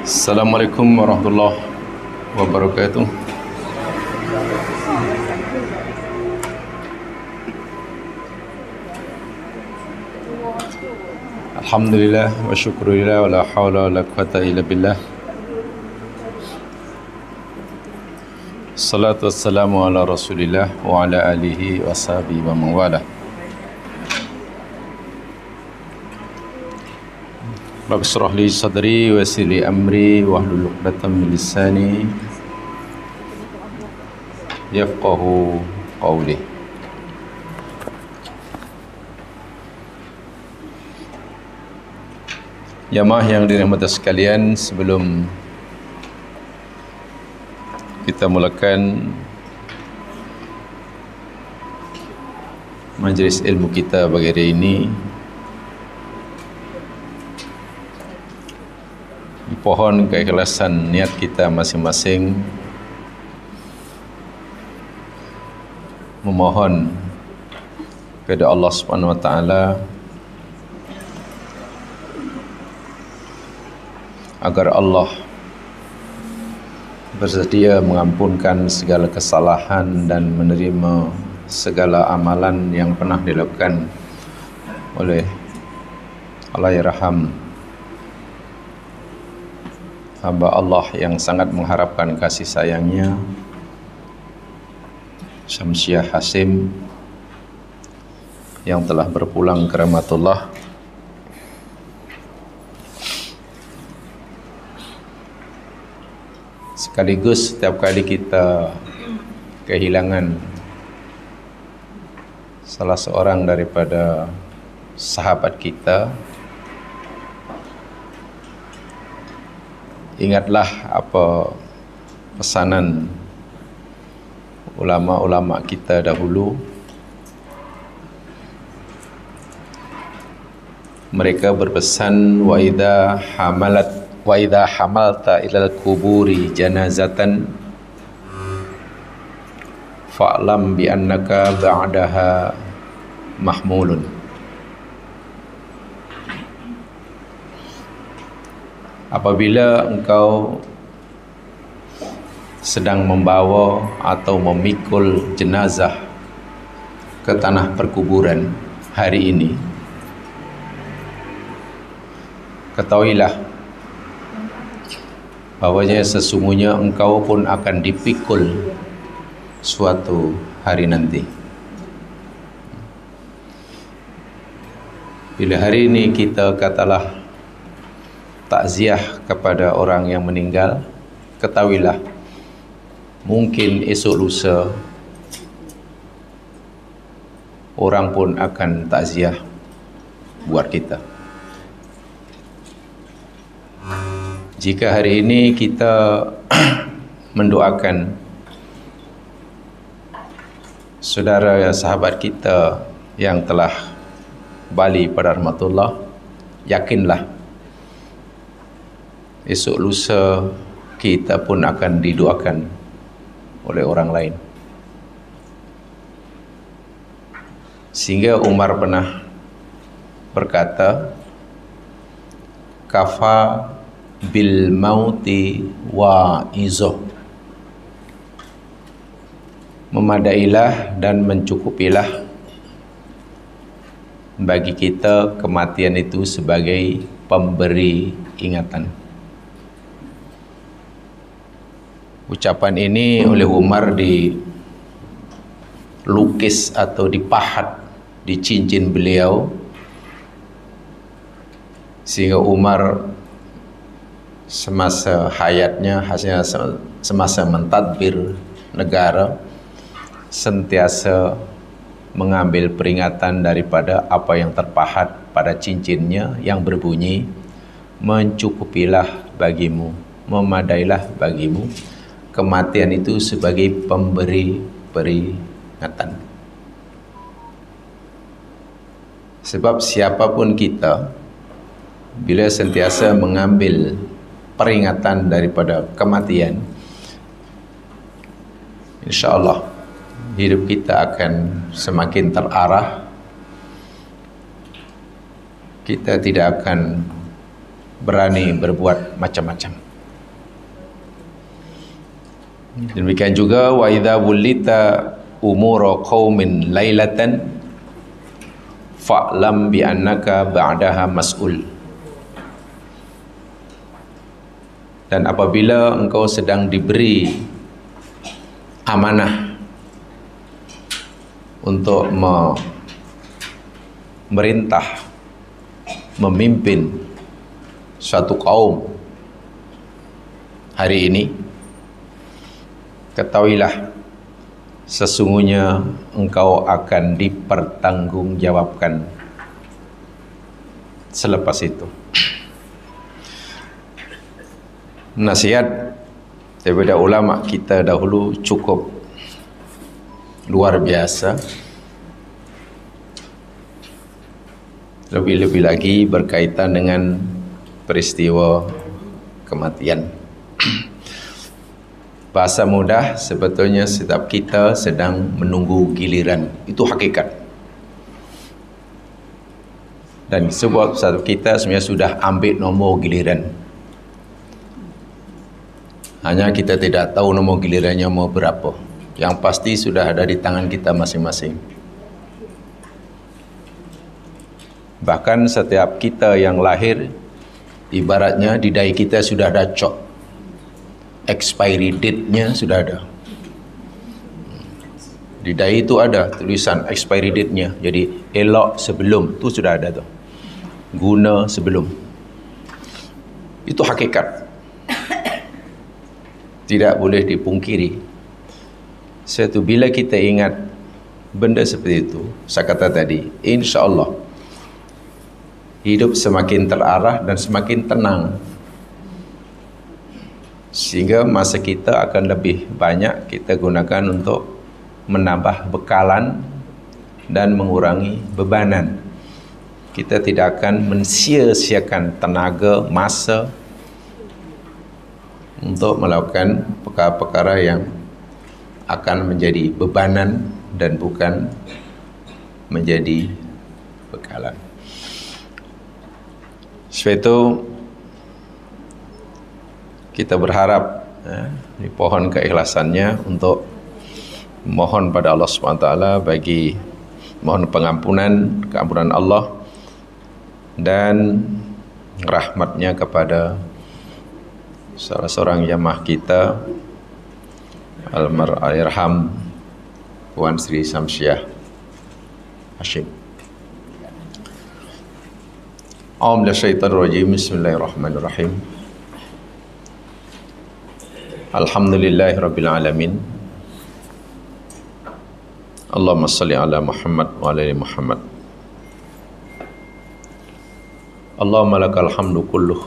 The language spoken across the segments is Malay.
Assalamualaikum warahmatullahi wabarakatuh. Alhamdulillah wa syukurillah wa la hawla wa la quwata illa billah. Salatu wassalamu ala rasulillah wa ala alihi wa sahbihi wa mawala. Rabbi shrah li sadri wa yassir li amri wahlul 'uqdatam min lisani yafqahu qawli. Jamaah yang dirahmati sekalian, sebelum kita mulakan majlis ilmu kita pagi hari ini, mohon keikhlasan niat kita masing-masing, memohon kepada Allah Subhanahu wa taala agar Allah bersedia mengampunkan segala kesalahan dan menerima segala amalan yang pernah dilakukan oleh Allahyarham hamba Allah yang sangat mengharapkan kasih sayangnya, Syamsiah Hasim, yang telah berpulang ke rahmatullah. Sekaligus setiap kali kita kehilangan salah seorang daripada sahabat kita, ingatlah apa pesanan ulama-ulama kita dahulu. Mereka berpesan, wa idza hamalta ilal kuburi janazatan fa'lam bi annaka ba'daha mahmulun. Apabila engkau sedang membawa atau memikul jenazah ke tanah perkuburan hari ini, ketahuilah bahwanya sesungguhnya engkau pun akan dipikul suatu hari nanti. Bila hari ini kita katalah takziah kepada orang yang meninggal, ketahuilah mungkin esok lusa orang pun akan takziah buat kita. Jika hari ini kita mendoakan saudara sahabat kita yang telah balik pada rahmatullah, yakinlah esok lusa kita pun akan didoakan oleh orang lain. Sehingga Umar pernah berkata, kafa bil mauti wa izoh, memadailah dan mencukupilah bagi kita kematian itu sebagai pemberi ingatan. Ucapan ini oleh Umar dilukis atau dipahat di cincin beliau, sehingga Umar semasa hayatnya, hasilnya semasa mentadbir negara, sentiasa mengambil peringatan daripada apa yang terpahat pada cincinnya yang berbunyi, mencukupilah bagimu, memadailah bagimu kematian itu sebagai pemberi peringatan. Sebab siapapun kita, bila sentiasa mengambil peringatan daripada kematian, insya-Allah hidup kita akan semakin terarah. Kita tidak akan berani berbuat macam-macam. Demikian juga wa idza wulita umura qaumin lailatan fa'lam bi annaka ba'daha mas'ul. Dan apabila engkau sedang diberi amanah untuk memerintah, memimpin suatu kaum hari ini, ketahuilah sesungguhnya engkau akan dipertanggungjawabkan selepas itu. Nasihat daripada ulama kita dahulu cukup luar biasa. Lebih-lebih lagi berkaitan dengan peristiwa kematian. Bahasa mudah, sebetulnya setiap kita sedang menunggu giliran. Itu hakikat. Dan sebab satu kita sebenarnya sudah ambil nombor giliran. Hanya kita tidak tahu nombor gilirannya mau berapa. Yang pasti sudah ada di tangan kita masing-masing. Bahkan setiap kita yang lahir, ibaratnya di dahi kita sudah ada cok. Expiry date-nya sudah ada. Di dahi itu ada tulisan expiry date-nya. Jadi elok sebelum itu sudah ada tuh. Guna sebelum. Itu hakikat. Tidak boleh dipungkiri. Suatu bila kita ingat benda seperti itu, saya kata tadi, insya-Allah hidup semakin terarah dan semakin tenang. Sehingga masa kita akan lebih banyak kita gunakan untuk menambah bekalan dan mengurangi bebanan. Kita tidak akan mensia-siakan tenaga, masa untuk melakukan perkara-perkara yang akan menjadi bebanan dan bukan menjadi bekalan. Sebab itu kita berharap di pohon keikhlasannya untuk mohon pada Allah SWT bagi mohon keampunan Allah dan rahmatnya kepada salah seorang jamaah kita Almarhum Puan Sri Samsiah Hashim. Bismillahirrahmanirrahim. Alhamdulillahirabbil alamin. Allahumma shalli ala Muhammad wa ala ali Muhammad. Allahumma lakal hamdu kulluh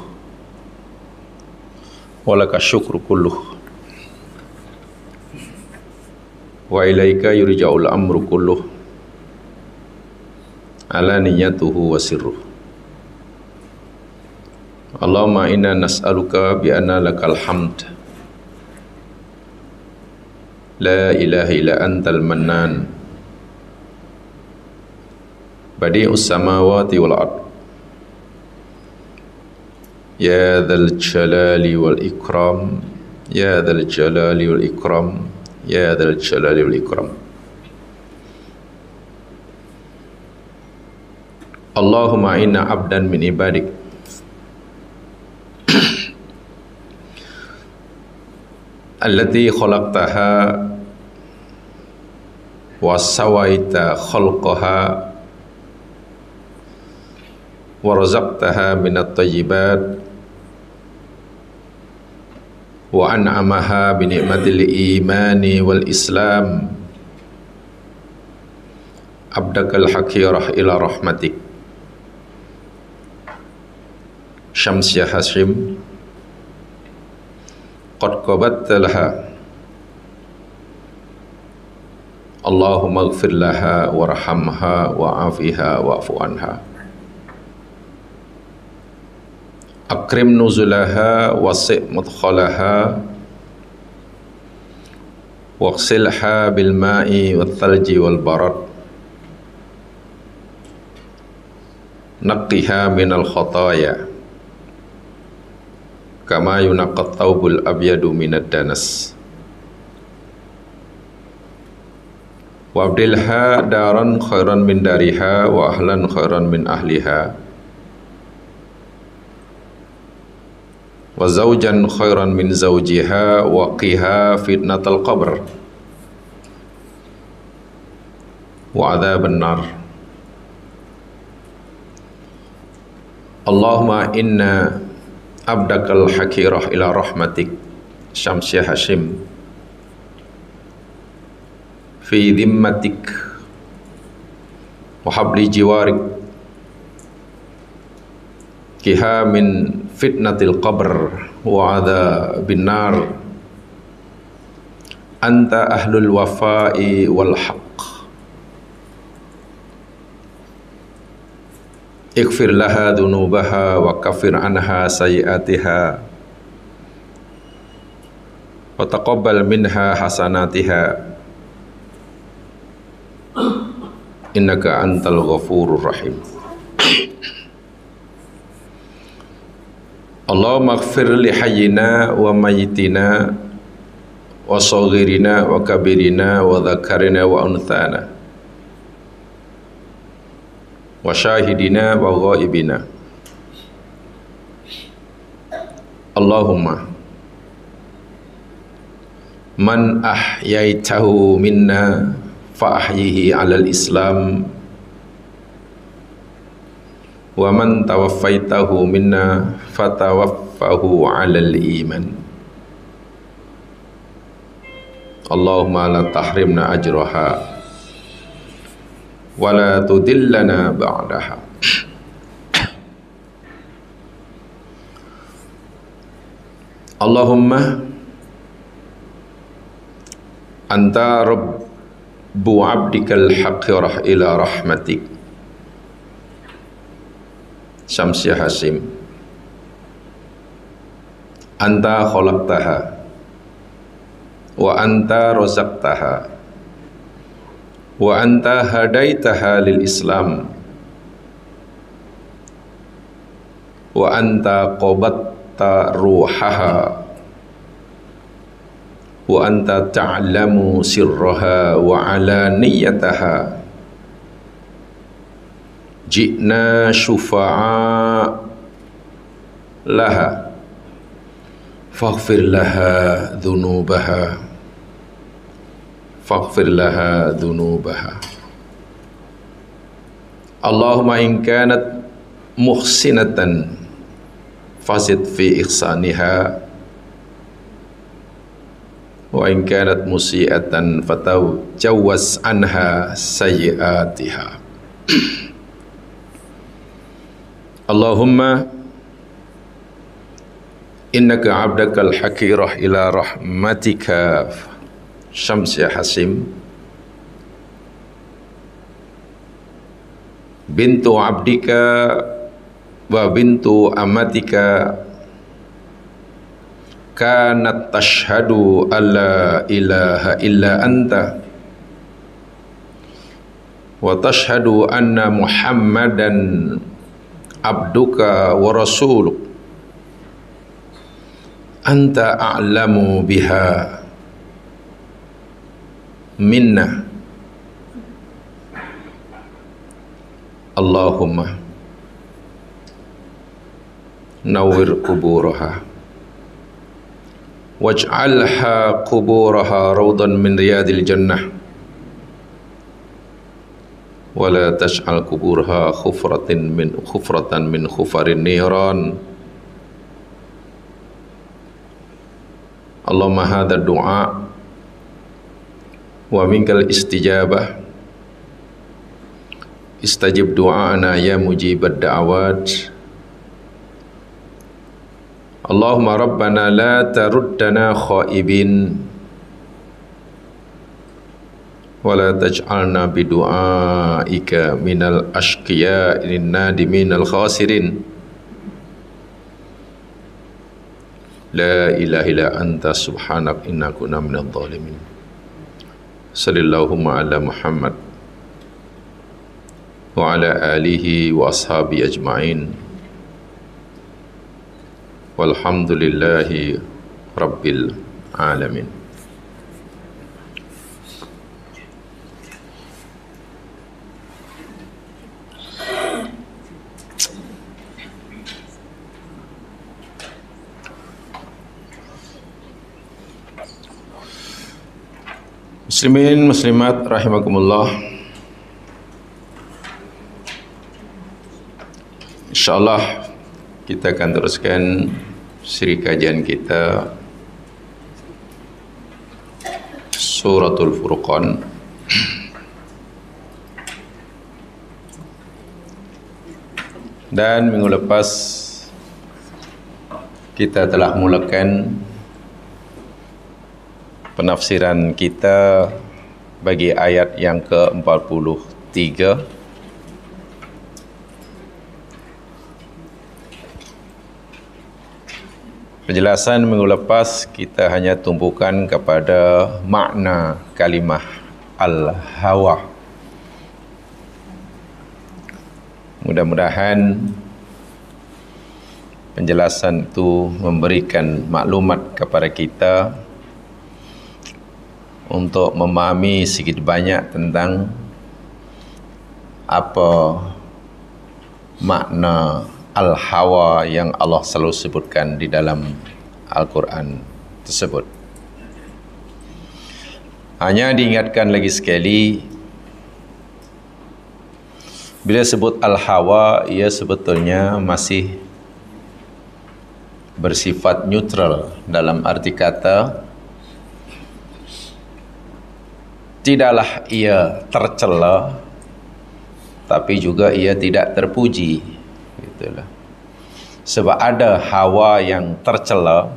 wa lakal syukru kulluh wa ilaika yurja'ul amru kulluh ala niyyatuhu wa sirruh. Allahumma inna nas'aluka bi anna lakal hamd la ilaha illa antal mannan badi'us samawati wal ard ya dzal jalali wal ikram ya dzal jalali wal ikram ya dzal jalali wal ikram. Allahumma inna abdan min ibadik allati khalaqtaha wa sawaita khalqaha wa razaqtaha minat thayyibat wa an'amaha bi ni'matil imani wal islam abdakal hakirah ila rahmatik Syamsiah Hashim qad qabatta laha Allahumma ighfir laha warhamha wa'afiha wa'fu anha akrim nuzulaha wasi' mudkhalaha waghsilha bil ma'i wal thalji wal barad naqqiha minal khataya kama yunaqqat thawbul abyadu minad danas Wabdilha daran khairan min dariha wa ahlan khairan min ahliha wa zawjan khairan min zawjiha wa qiha fitnatal qabr wa adzaban nar. Allahumma inna abdakal hakirah ila rahmatik Syamsiyah Hashim fi dhimmatik wa habli jiwarik kiha min fitnatil qabr wa adzabin nar. Anta ahlul wafa'i wal haqq ighfir laha dhunubaha wa kaffir anha sayiatiha wa taqabbal minha hasanatiha innaka antal ghafurur rahim. Allahumma ighfir li hayyina wa mayyitina wa saghirina wa kabirina wa dhakarina wa unthana wa syahidina wa ghaibina. Allahumma man ahyaitahu minna fa ahyihi 'alal Islam wa man tawaffaitahu minna fatawaffahu 'alal iman. Allahumma la tahrimna ajraha wa la tudillana ba'daha. Allahumma anta rabbu 'abdikal haqirah ila rahmatik Syamsiyah Hashim. Anta khalaqtaha wa anta razaqtaha wa anta hadaitaha lil Islam wa anta qabatta ruhaha wa anta ta'lamu sirraha wa alaniyataha. Ji'na syufa'a laha faghfir laha dhunubaha faghfir laha dhunubaha. Allahumma in kanat muhsinatan fazid fi ihsaniha wa in kanat musi'atan fatajawwaz anha sayyi'atiha. Allahumma innaka 'abdakal hakirah ila rahmatika Syamsiyah Hashim bintu abdika wa bintu amatika kanat tashhadu alla ilaha illa anta wa tashhadu anna Muhammadan abduka wa rasuluk. Anta a'lamu biha minna. Allahumma nawwir kuburaha waj'alha kuburaha rawdan min riyadil jannah wa la taj'al kuburaha khufratan min khufarin niran. Allahumma hadha du'a wa minkal istijabah istajib du'ana ya mujibad da'awat. Allahumma rabbana la taruddana khaibin wa la taj'alna bidu'aika minal ashqiya'i nadiminal khasirin. La ilaha illa anta subhanak inna kunna minadh dhalimin. Sallallahu ala Muhammad wa ala alihi wa ashabi ajma'in. Walhamdulillahi rabbil alamin. Muslimin, muslimat rahimakumullah. InsyaAllah kita akan teruskan siri kajian kita Suratul Furqan. Dan minggu lepas kita telah mulakan penafsiran kita bagi ayat yang ke-43. Penjelasan minggu lepas kita hanya tumpukan kepada makna kalimah al-hawa. Mudah-mudahan penjelasan itu memberikan maklumat kepada kita untuk memahami sedikit banyak tentang apa makna al-hawa yang Allah selalu sebutkan di dalam Al-Quran tersebut. Hanya diingatkan lagi sekali, bila sebut al-hawa, ia sebetulnya masih bersifat neutral, dalam arti kata tidaklah ia tercela, tapi juga ia tidak terpuji. Itulah. Sebab ada hawa yang tercela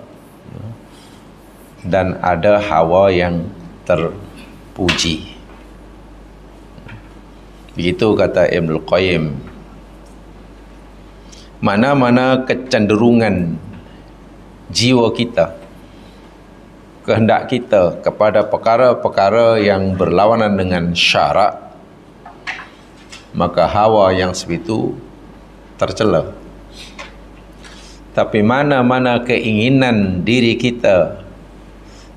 dan ada hawa yang terpuji. Begitu kata Ibnul Qayyim. Mana-mana kecenderungan jiwa kita, kehendak kita kepada perkara-perkara yang berlawanan dengan syarak, maka hawa yang sebegitu tercela. Tapi mana-mana keinginan diri kita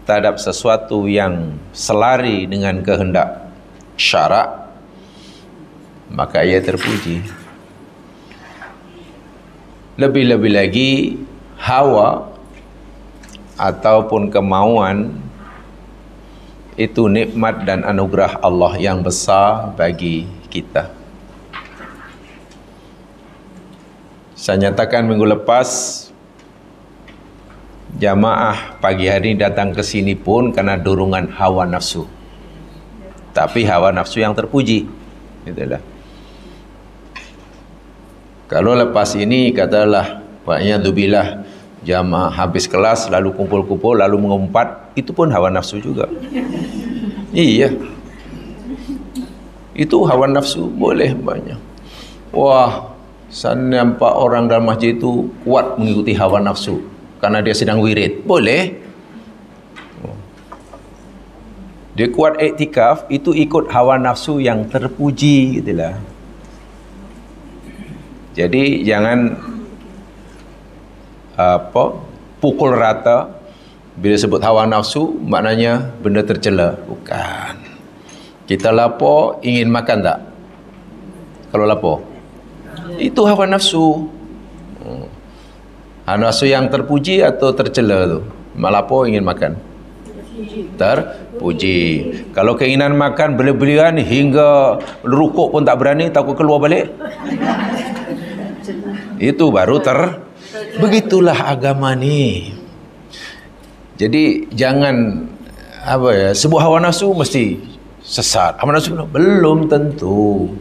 terhadap sesuatu yang selari dengan kehendak syarak, maka ia terpuji. Lebih-lebih lagi hawa ataupun kemauan itu nikmat dan anugerah Allah yang besar bagi kita. Saya nyatakan minggu lepas, jamaah pagi hari datang ke sini pun karena dorongan hawa nafsu. Tapi hawa nafsu yang terpuji. Itulah. Kalau lepas ini katalah wa'iyadzubillah, jamaah habis kelas lalu kumpul-kumpul lalu mengumpat, itu pun hawa nafsu juga. Iya. Itu hawa nafsu boleh banyak. Wah, saya nampak orang dalam masjid itu kuat mengikuti hawa nafsu karena dia sedang wirid. Boleh. Dia kuat iktikaf, itu ikut hawa nafsu yang terpuji, gitulah. Jadi jangan pukul rata bila sebut hawa nafsu maknanya benda tercela. Bukan. Kita lapar ingin makan tak? Kalau lapar, itu hawa nafsu. Hawa nafsu yang terpuji atau tercela tu? Mak lapar ingin makan, terpuji. Kalau keinginan makan berlebihan hingga rukuk pun tak berani, takut keluar balik, itu baru begitulah agama ni. Jadi jangan sebuah hawa nafsu mesti sesat. Hawa nafsu belum tentu.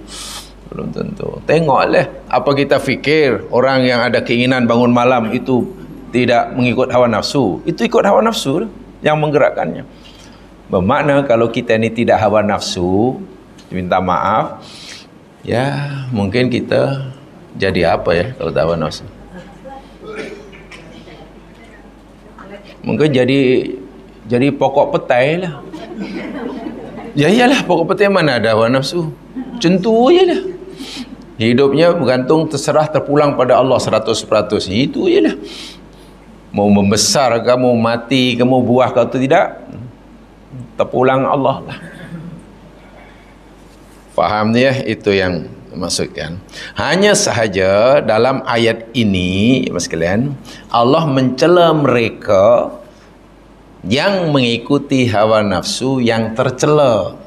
Tengoklah apa kita fikir orang yang ada keinginan bangun malam itu tidak mengikut hawa nafsu. Itu ikut hawa nafsu yang menggerakkannya. Bermakna kalau kita ni tidak hawa nafsu, minta maaf, ya mungkin kita jadi apa ya kalau tak hawa nafsu? Mungkin jadi pokok petai lah. Ya iyalah, pokok petai mana ada hawa nafsu? Macam tu je lah. Hidupnya bergantung, terserah, terpulang pada Allah 100%. Itu je lah. Mau membesar kamu, mati kamu, buah kau tu tidak, terpulang Allah lah. Faham ya? Itu yang maksudkan. Hanya sahaja dalam ayat ini, mas sekalian, Allah mencela mereka yang mengikuti hawa nafsu yang tercela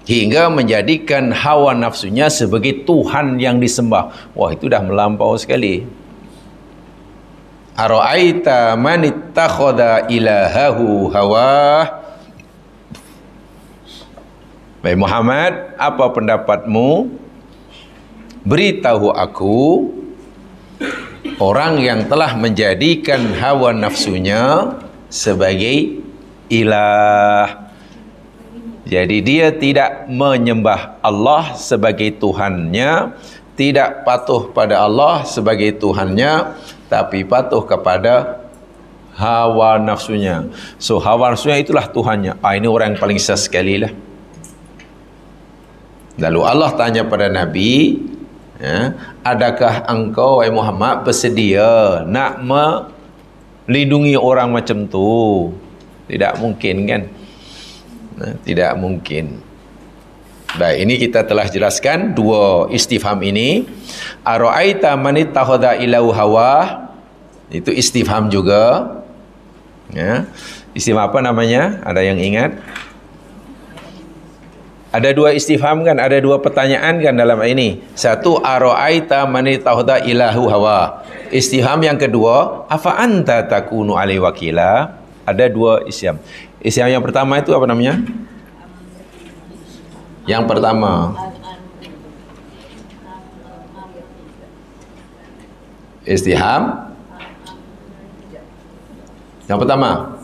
hingga menjadikan hawa nafsunya sebagai Tuhan yang disembah. Wah, itu dah melampau sekali. Ara'aita man ittakhadha ilahahu hawah. Baik Muhammad, apa pendapatmu? Beritahu aku orang yang telah menjadikan hawa nafsunya sebagai ilah. Jadi dia tidak menyembah Allah sebagai Tuhannya, tidak patuh pada Allah sebagai Tuhannya, tapi patuh kepada hawa nafsunya. So hawa nafsunya itulah Tuhannya. Ini orang yang paling sesat sekali lah. Lalu Allah tanya pada Nabi, adakah engkau wahai Muhammad bersedia nak melindungi orang macam tu? Tidak mungkin kan? Tidak mungkin. Baik, ini kita telah jelaskan dua istifham ini. Ara'aita man ittakhadha ilahu hawa, itu istifham juga. Istifham apa namanya? Ada yang ingat? Ada dua istifham kan, ada dua pertanyaan kan dalam ini. Satu, ara'aita man ittakhadha ilahu hawa. Istifham yang kedua, afa anta takunu alaihi wakila. Ada dua istifham. Istifham yang pertama itu apa namanya? Yang pertama, istifham yang pertama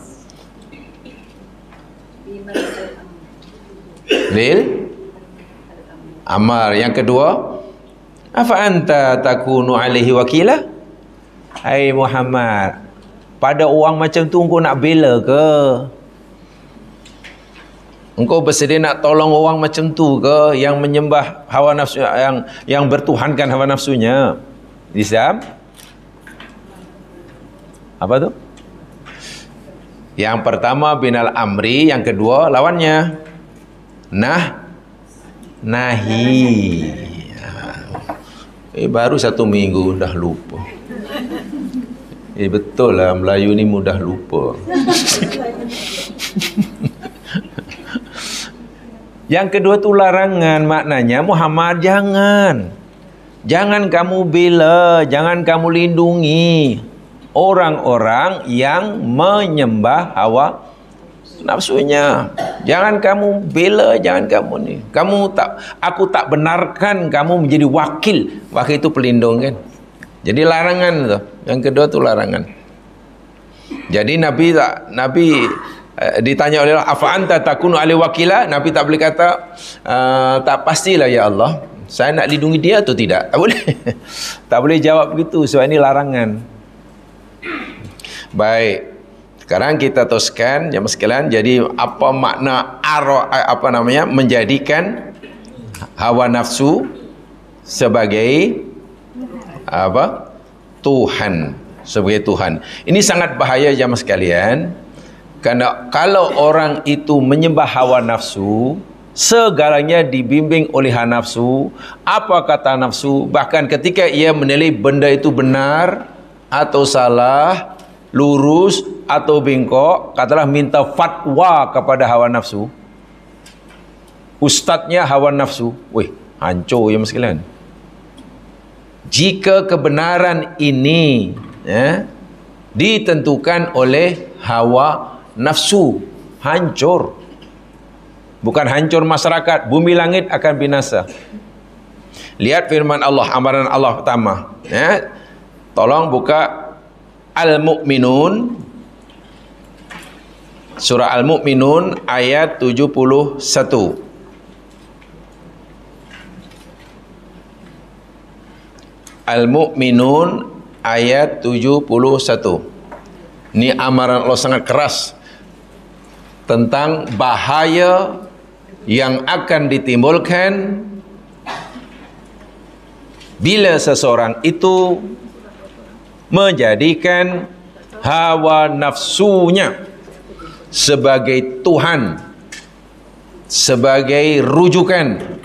lil amar. Yang kedua, afa anta takunu alaihi wakila. Hai Muhammad, pada orang macam tu engkau nak bela ke? Engkau bersedia nak tolong orang macam tu ke, yang menyembah hawa nafsu, yang bertuhankan hawa nafsunya? Islam apa tu? Yang pertama binal amri, yang kedua lawannya nahi. Baru 1 minggu dah lupa. Betul lah, Melayu ni mudah lupa. Yang kedua tu larangan, maknanya Muhammad jangan kamu bela, jangan kamu lindungi orang-orang yang menyembah hawa nafsunya. Jangan kamu bela, jangan kamu ni. Aku tak benarkan kamu menjadi wakil. Wakil itu pelindung kan. Jadi larangan tu. Yang kedua tu larangan. Jadi Nabi ditanya oleh Allah, afa anta takunu alaihi wakila. Nabi tak boleh kata tak pastilah ya Allah, saya nak lindungi dia atau tidak. Tak boleh. Tak boleh jawab begitu sebab ini larangan. Baik. Sekarang kita teruskan jemaah sekalian. Jadi apa makna menjadikan hawa nafsu sebagai Tuhan, sebagai Tuhan. Ini sangat bahaya jemaah sekalian. Karena kalau orang itu menyembah hawa nafsu, segalanya dibimbing oleh hawa nafsu. Apa kata nafsu? Bahkan ketika ia menilai benda itu benar atau salah, lurus atau bengkok, katalah minta fatwa kepada hawa nafsu, ustadznya hawa nafsu, hancur ya sekalian. Jika kebenaran ini ditentukan oleh hawa nafsu, hancur. Bukan hancur masyarakat, bumi langit akan binasa. Lihat firman Allah, amaran Allah pertama. Tolong buka Al-Mu'minun, surah Al-Mu'minun ayat 71. Al-Mu'minun ayat 71. Ini amaran Allah sangat keras tentang bahaya yang akan ditimbulkan bila seseorang itu menjadikan hawa nafsunya sebagai Tuhan, sebagai rujukan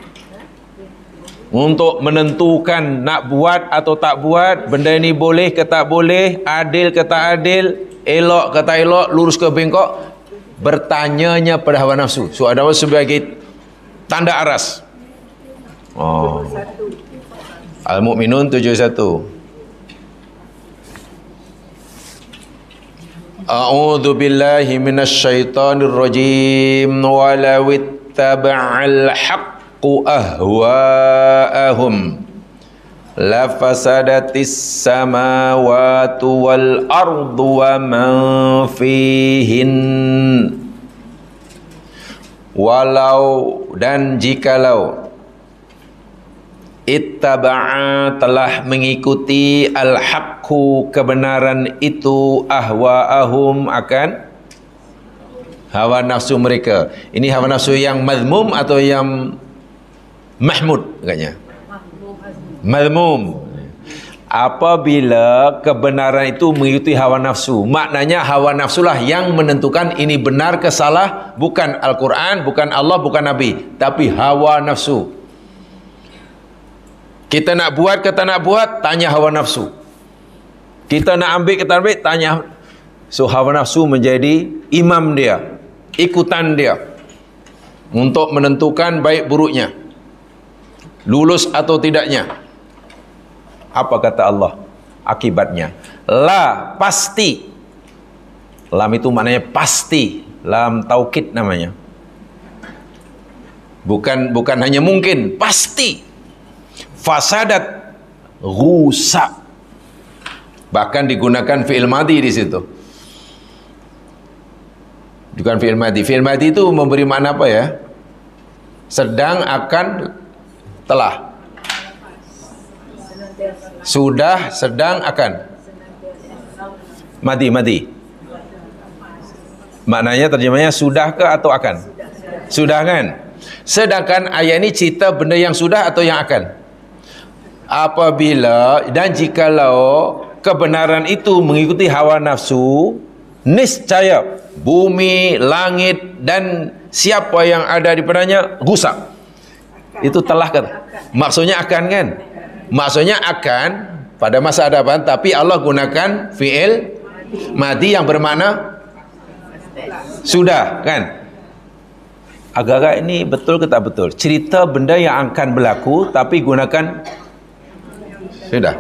untuk menentukan nak buat atau tak buat, benda ini boleh ke tak boleh, adil ke tak adil. elok kata elok, lurus ke bengkok, bertanyanya pada hawa nafsu. So ada sebagai tanda aras. Oh. Al-Mu'minun 71. A'udzu billahi minasyaitonir rajim. Walau ittaba'al haqqu ahwa'ahum lafasadatis samawati wal ardu wa man fihin. Walau dan jikalau ittaba'a telah mengikuti al-haqqu kebenaran itu ahwa'ahum akan hawa nafsu mereka. Ini hawa nafsu yang mazmum atau yang mahmud agaknya? Mazmum. Apabila kebenaran itu mengikuti hawa nafsu, maknanya hawa nafsulah yang menentukan ini benar ke salah, bukan Al-Quran, bukan Allah, bukan Nabi, tapi hawa nafsu. Kita nak buat, kata nak buat, tanya hawa nafsu. Kita nak ambil, kita ambil, tanya. So hawa nafsu menjadi imam dia, ikutan dia untuk menentukan baik buruknya, lulus atau tidaknya. Apa kata Allah akibatnya? La, pasti. Lam itu maknanya pasti. Lam taukid namanya. Bukan hanya mungkin, pasti. Fasadat, rusak. Bahkan digunakan fi'il madhi di situ. Bukan fi'il madhi. Fi'il madhi itu memberi makna apa ya? Sedang, akan, telah. Sudah, sedang, akan. Madi. Maknanya terjemahnya sudah ke atau akan? Sudah kan? Sedangkan ayat ini cerita benda yang sudah atau yang akan. Apabila dan jikalau kebenaran itu mengikuti hawa nafsu, niscaya bumi, langit dan siapa yang ada di padanya rusak. Itu telah kata. Maksudnya akan kan? Maksudnya akan pada masa hadapan, tapi Allah gunakan fi'il madhi yang bermakna sudah kan. Agak-agak ini betul ke tak betul? Cerita benda yang akan berlaku tapi gunakan sudah.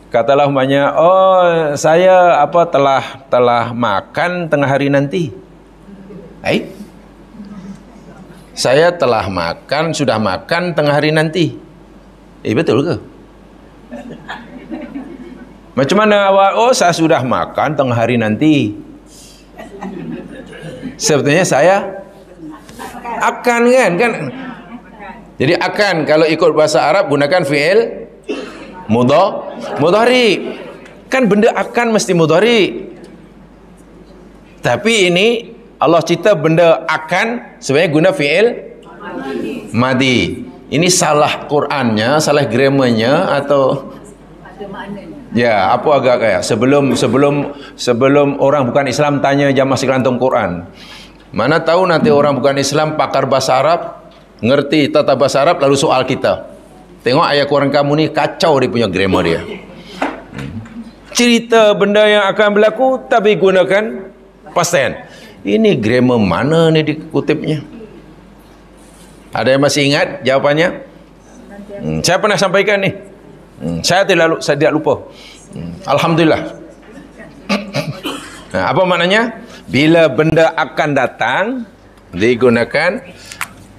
Katalah umpamanya, oh saya telah makan tengah hari nanti. Saya telah makan, sudah makan tengah hari nanti. Betul ke? Macam mana awak? Oh, saya sudah makan tengah hari nanti. Sebetulnya saya akan kan? Jadi akan kalau ikut bahasa Arab gunakan fi'il mudhari. Kan benda akan mesti mudhari. Tapi ini Allah cerita benda akan sebenarnya guna fi'il madhi. Ini salah Qurannya, salah grammarnya atau ya, apa agak kayak sebelum orang bukan Islam tanya jamaah sekantong Quran. Mana tahu nanti orang bukan Islam pakar bahasa Arab, ngerti tata bahasa Arab lalu soal kita. Tengok ayat Quran kamu ni kacau dia punya grammar dia. Cerita benda yang akan berlaku tapi gunakan past tense. Ini grammar mana ni dikutipnya? Ada yang masih ingat jawapannya? Saya pernah sampaikan ni. Saya tidak lupa. Alhamdulillah. Nah, apa maknanya? Bila benda akan datang digunakan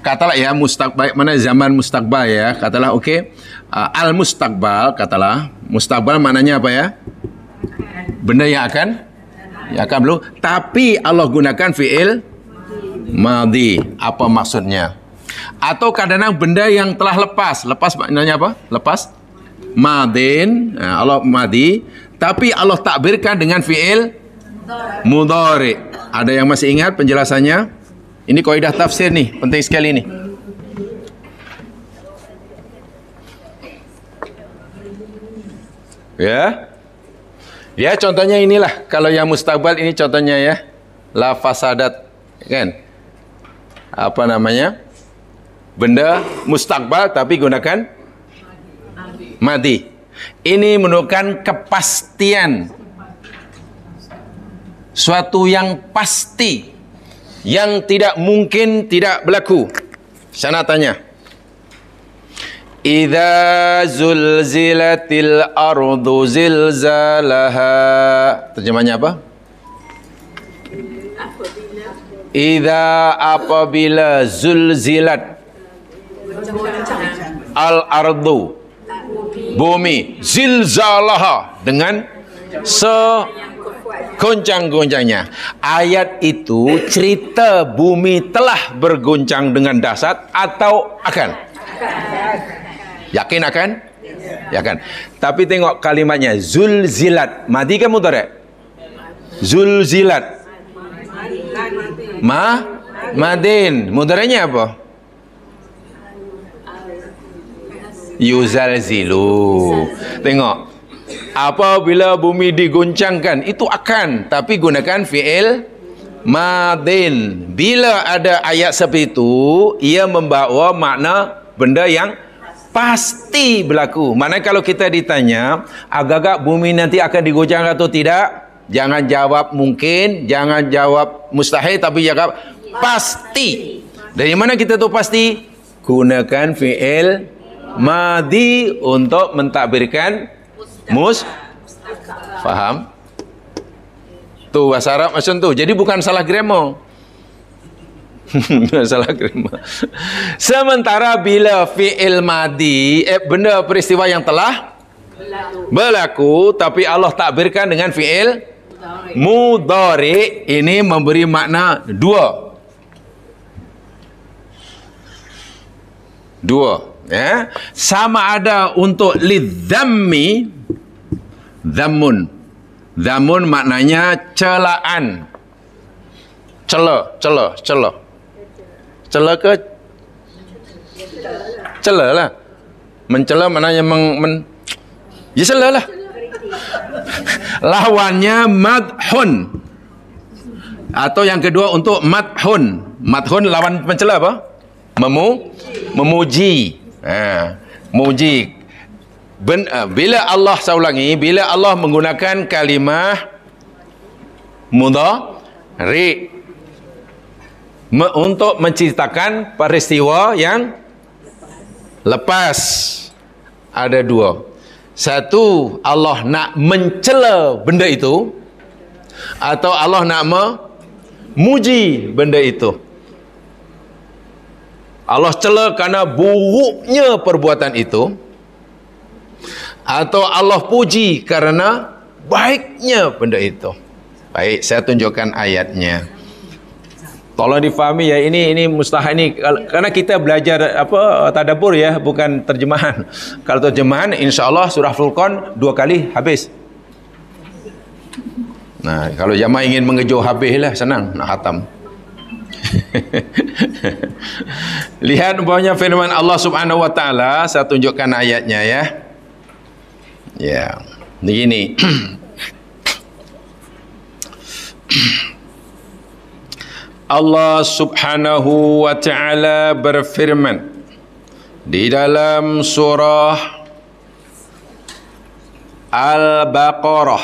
katalah ya mustaqbal, mana zaman mustaqbal ya, katalah okey. Al mustaqbal katalah. Mustaqbal maknanya apa ya? Benda yang akan belum, tapi Allah gunakan fi'il madhi. Apa maksudnya? Atau kadang-kadang benda yang telah lepas maknanya apa? Lepas madin, Allah madhi, tapi Allah takbirkan dengan fi'il mudhari. Ada yang masih ingat penjelasannya? Ini kaidah tafsir nih, penting sekali nih. Ya contohnya inilah. Kalau yang mustaqbal ini contohnya ya. La fasadat kan? Apa namanya? Benda mustaqbal tapi gunakan madi. Ini menunjukkan kepastian. Suatu yang pasti, yang tidak mungkin tidak berlaku. Sana tanya. Idza zulzilatil ardu zilzalaha. Terjemahnya apa? Idza apabila zulzilat al ardu bumi zilzalaha dengan goncang-goncangnya. Ayat itu cerita bumi telah bergoncang dengan dahsyat atau akan? Yakin akan? Yakin. Tapi tengok kalimatnya zulzilat. Madi kan mudhari'? Zulzilat. Madin. Mudhari'nya apa? Yuzalzilu. Tengok. Apabila bumi digoncangkan, itu akan, tapi gunakan fi'il madin. Bila ada ayat seperti itu, ia membawa makna benda yang pasti berlaku. Maknanya kalau kita ditanya, agak-agak bumi nanti akan digoncangkan atau tidak, jangan jawab mungkin, jangan jawab mustahil, tapi jawab pasti. Dari mana kita tahu pasti? Gunakan fi'il madi untuk mentakbirkan faham? Tu bahasa Arab macam tu. Jadi bukan salah grammar. Salah grammar. Sementara bila fi'il madi, benda peristiwa yang telah berlaku, tapi Allah takbirkan dengan fi'il mudhari, ini memberi makna dua, ya. Sama ada untuk lidzammi, dhammun maknanya celaan, cela ke cela lah, mencela maknanya ya cela lah. Lawannya madhun, atau yang kedua untuk madhun lawan mencela apa? Memuji. Muji. Bila Allah, saya ulangi, bila Allah menggunakan kalimah mudhari untuk menceritakan peristiwa yang lepas, ada dua. Satu, Allah nak mencela benda itu, atau Allah nak memuji benda itu. Allah cela kerana buruknya perbuatan itu, atau Allah puji kerana baiknya benda itu. Baik, saya tunjukkan ayatnya. Tolong difahami ya, ini mustahil ini karena kita belajar tadabbur ya, bukan terjemahan. Kalau terjemahan insya-Allah surah Furqan 2 kali habis. Nah, kalau jamaah ingin mengejar habislah, senang nak khatam. Lihat umpamanya firman Allah Subhanahu wa taala, saya tunjukkan ayatnya ya. Ya, begini. Allah Subhanahu wa ta'ala berfirman di dalam surah Al-Baqarah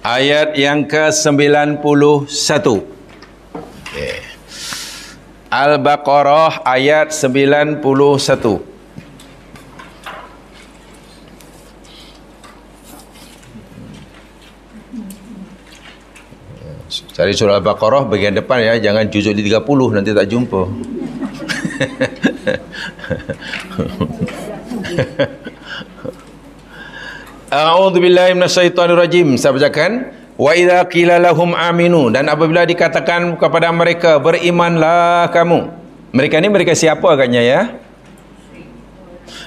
ayat yang ke-91. Al-Baqarah ayat 91. Cari surah Al-Baqarah bagian depan ya, jangan juzuk di 30 nanti tak jumpa. A'udzu billahi minasyaitonir rajim. Saya bacakan, wa idza qila lahum aminu, dan apabila dikatakan kepada mereka berimanlah kamu. Mereka ni mereka siapa agaknya ya?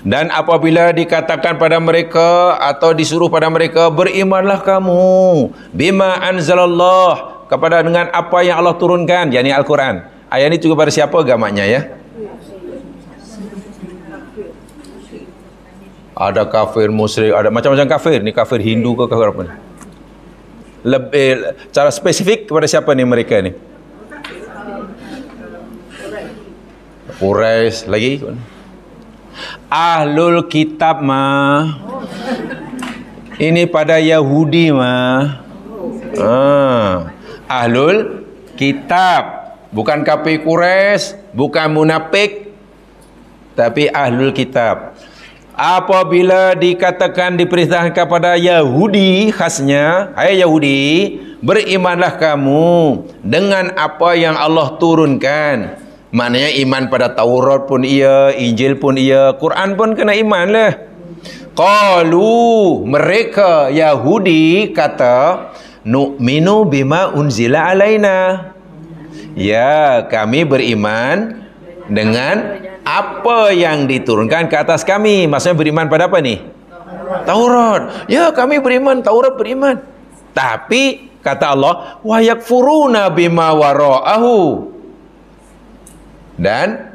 Dan apabila dikatakan pada mereka atau disuruh pada mereka berimanlah kamu bima anzalallah, kepada dengan apa yang Allah turunkan, yakni Al-Quran. Ayat ini juga pada siapa agamanya ya? Ada kafir, musyrik, ada macam-macam kafir. Ni kafir Hindu ke kafir apa ni? Lebih cara spesifik kepada siapa ni mereka ni? Quraisy lagi. Ahlul kitab mah. Ini pada Yahudi mah. Ahlul kitab, bukan kafir Quraisy, bukan munafik, tapi ahlul kitab. Apabila dikatakan diperintahkan kepada Yahudi, khasnya, hai Yahudi, berimanlah kamu dengan apa yang Allah turunkan. Maknanya iman pada Taurat pun iya, Injil pun iya, Quran pun kena iman lah. Qalu, mereka Yahudi kata, nu'minu bima unzila alaina. Ya, kami beriman dengan apa yang diturunkan ke atas kami. Maksudnya beriman pada apa nih? Taurat. Ya, kami beriman, Taurat beriman. Tapi kata Allah, wa yakfuruna bima wara'ahu. Dan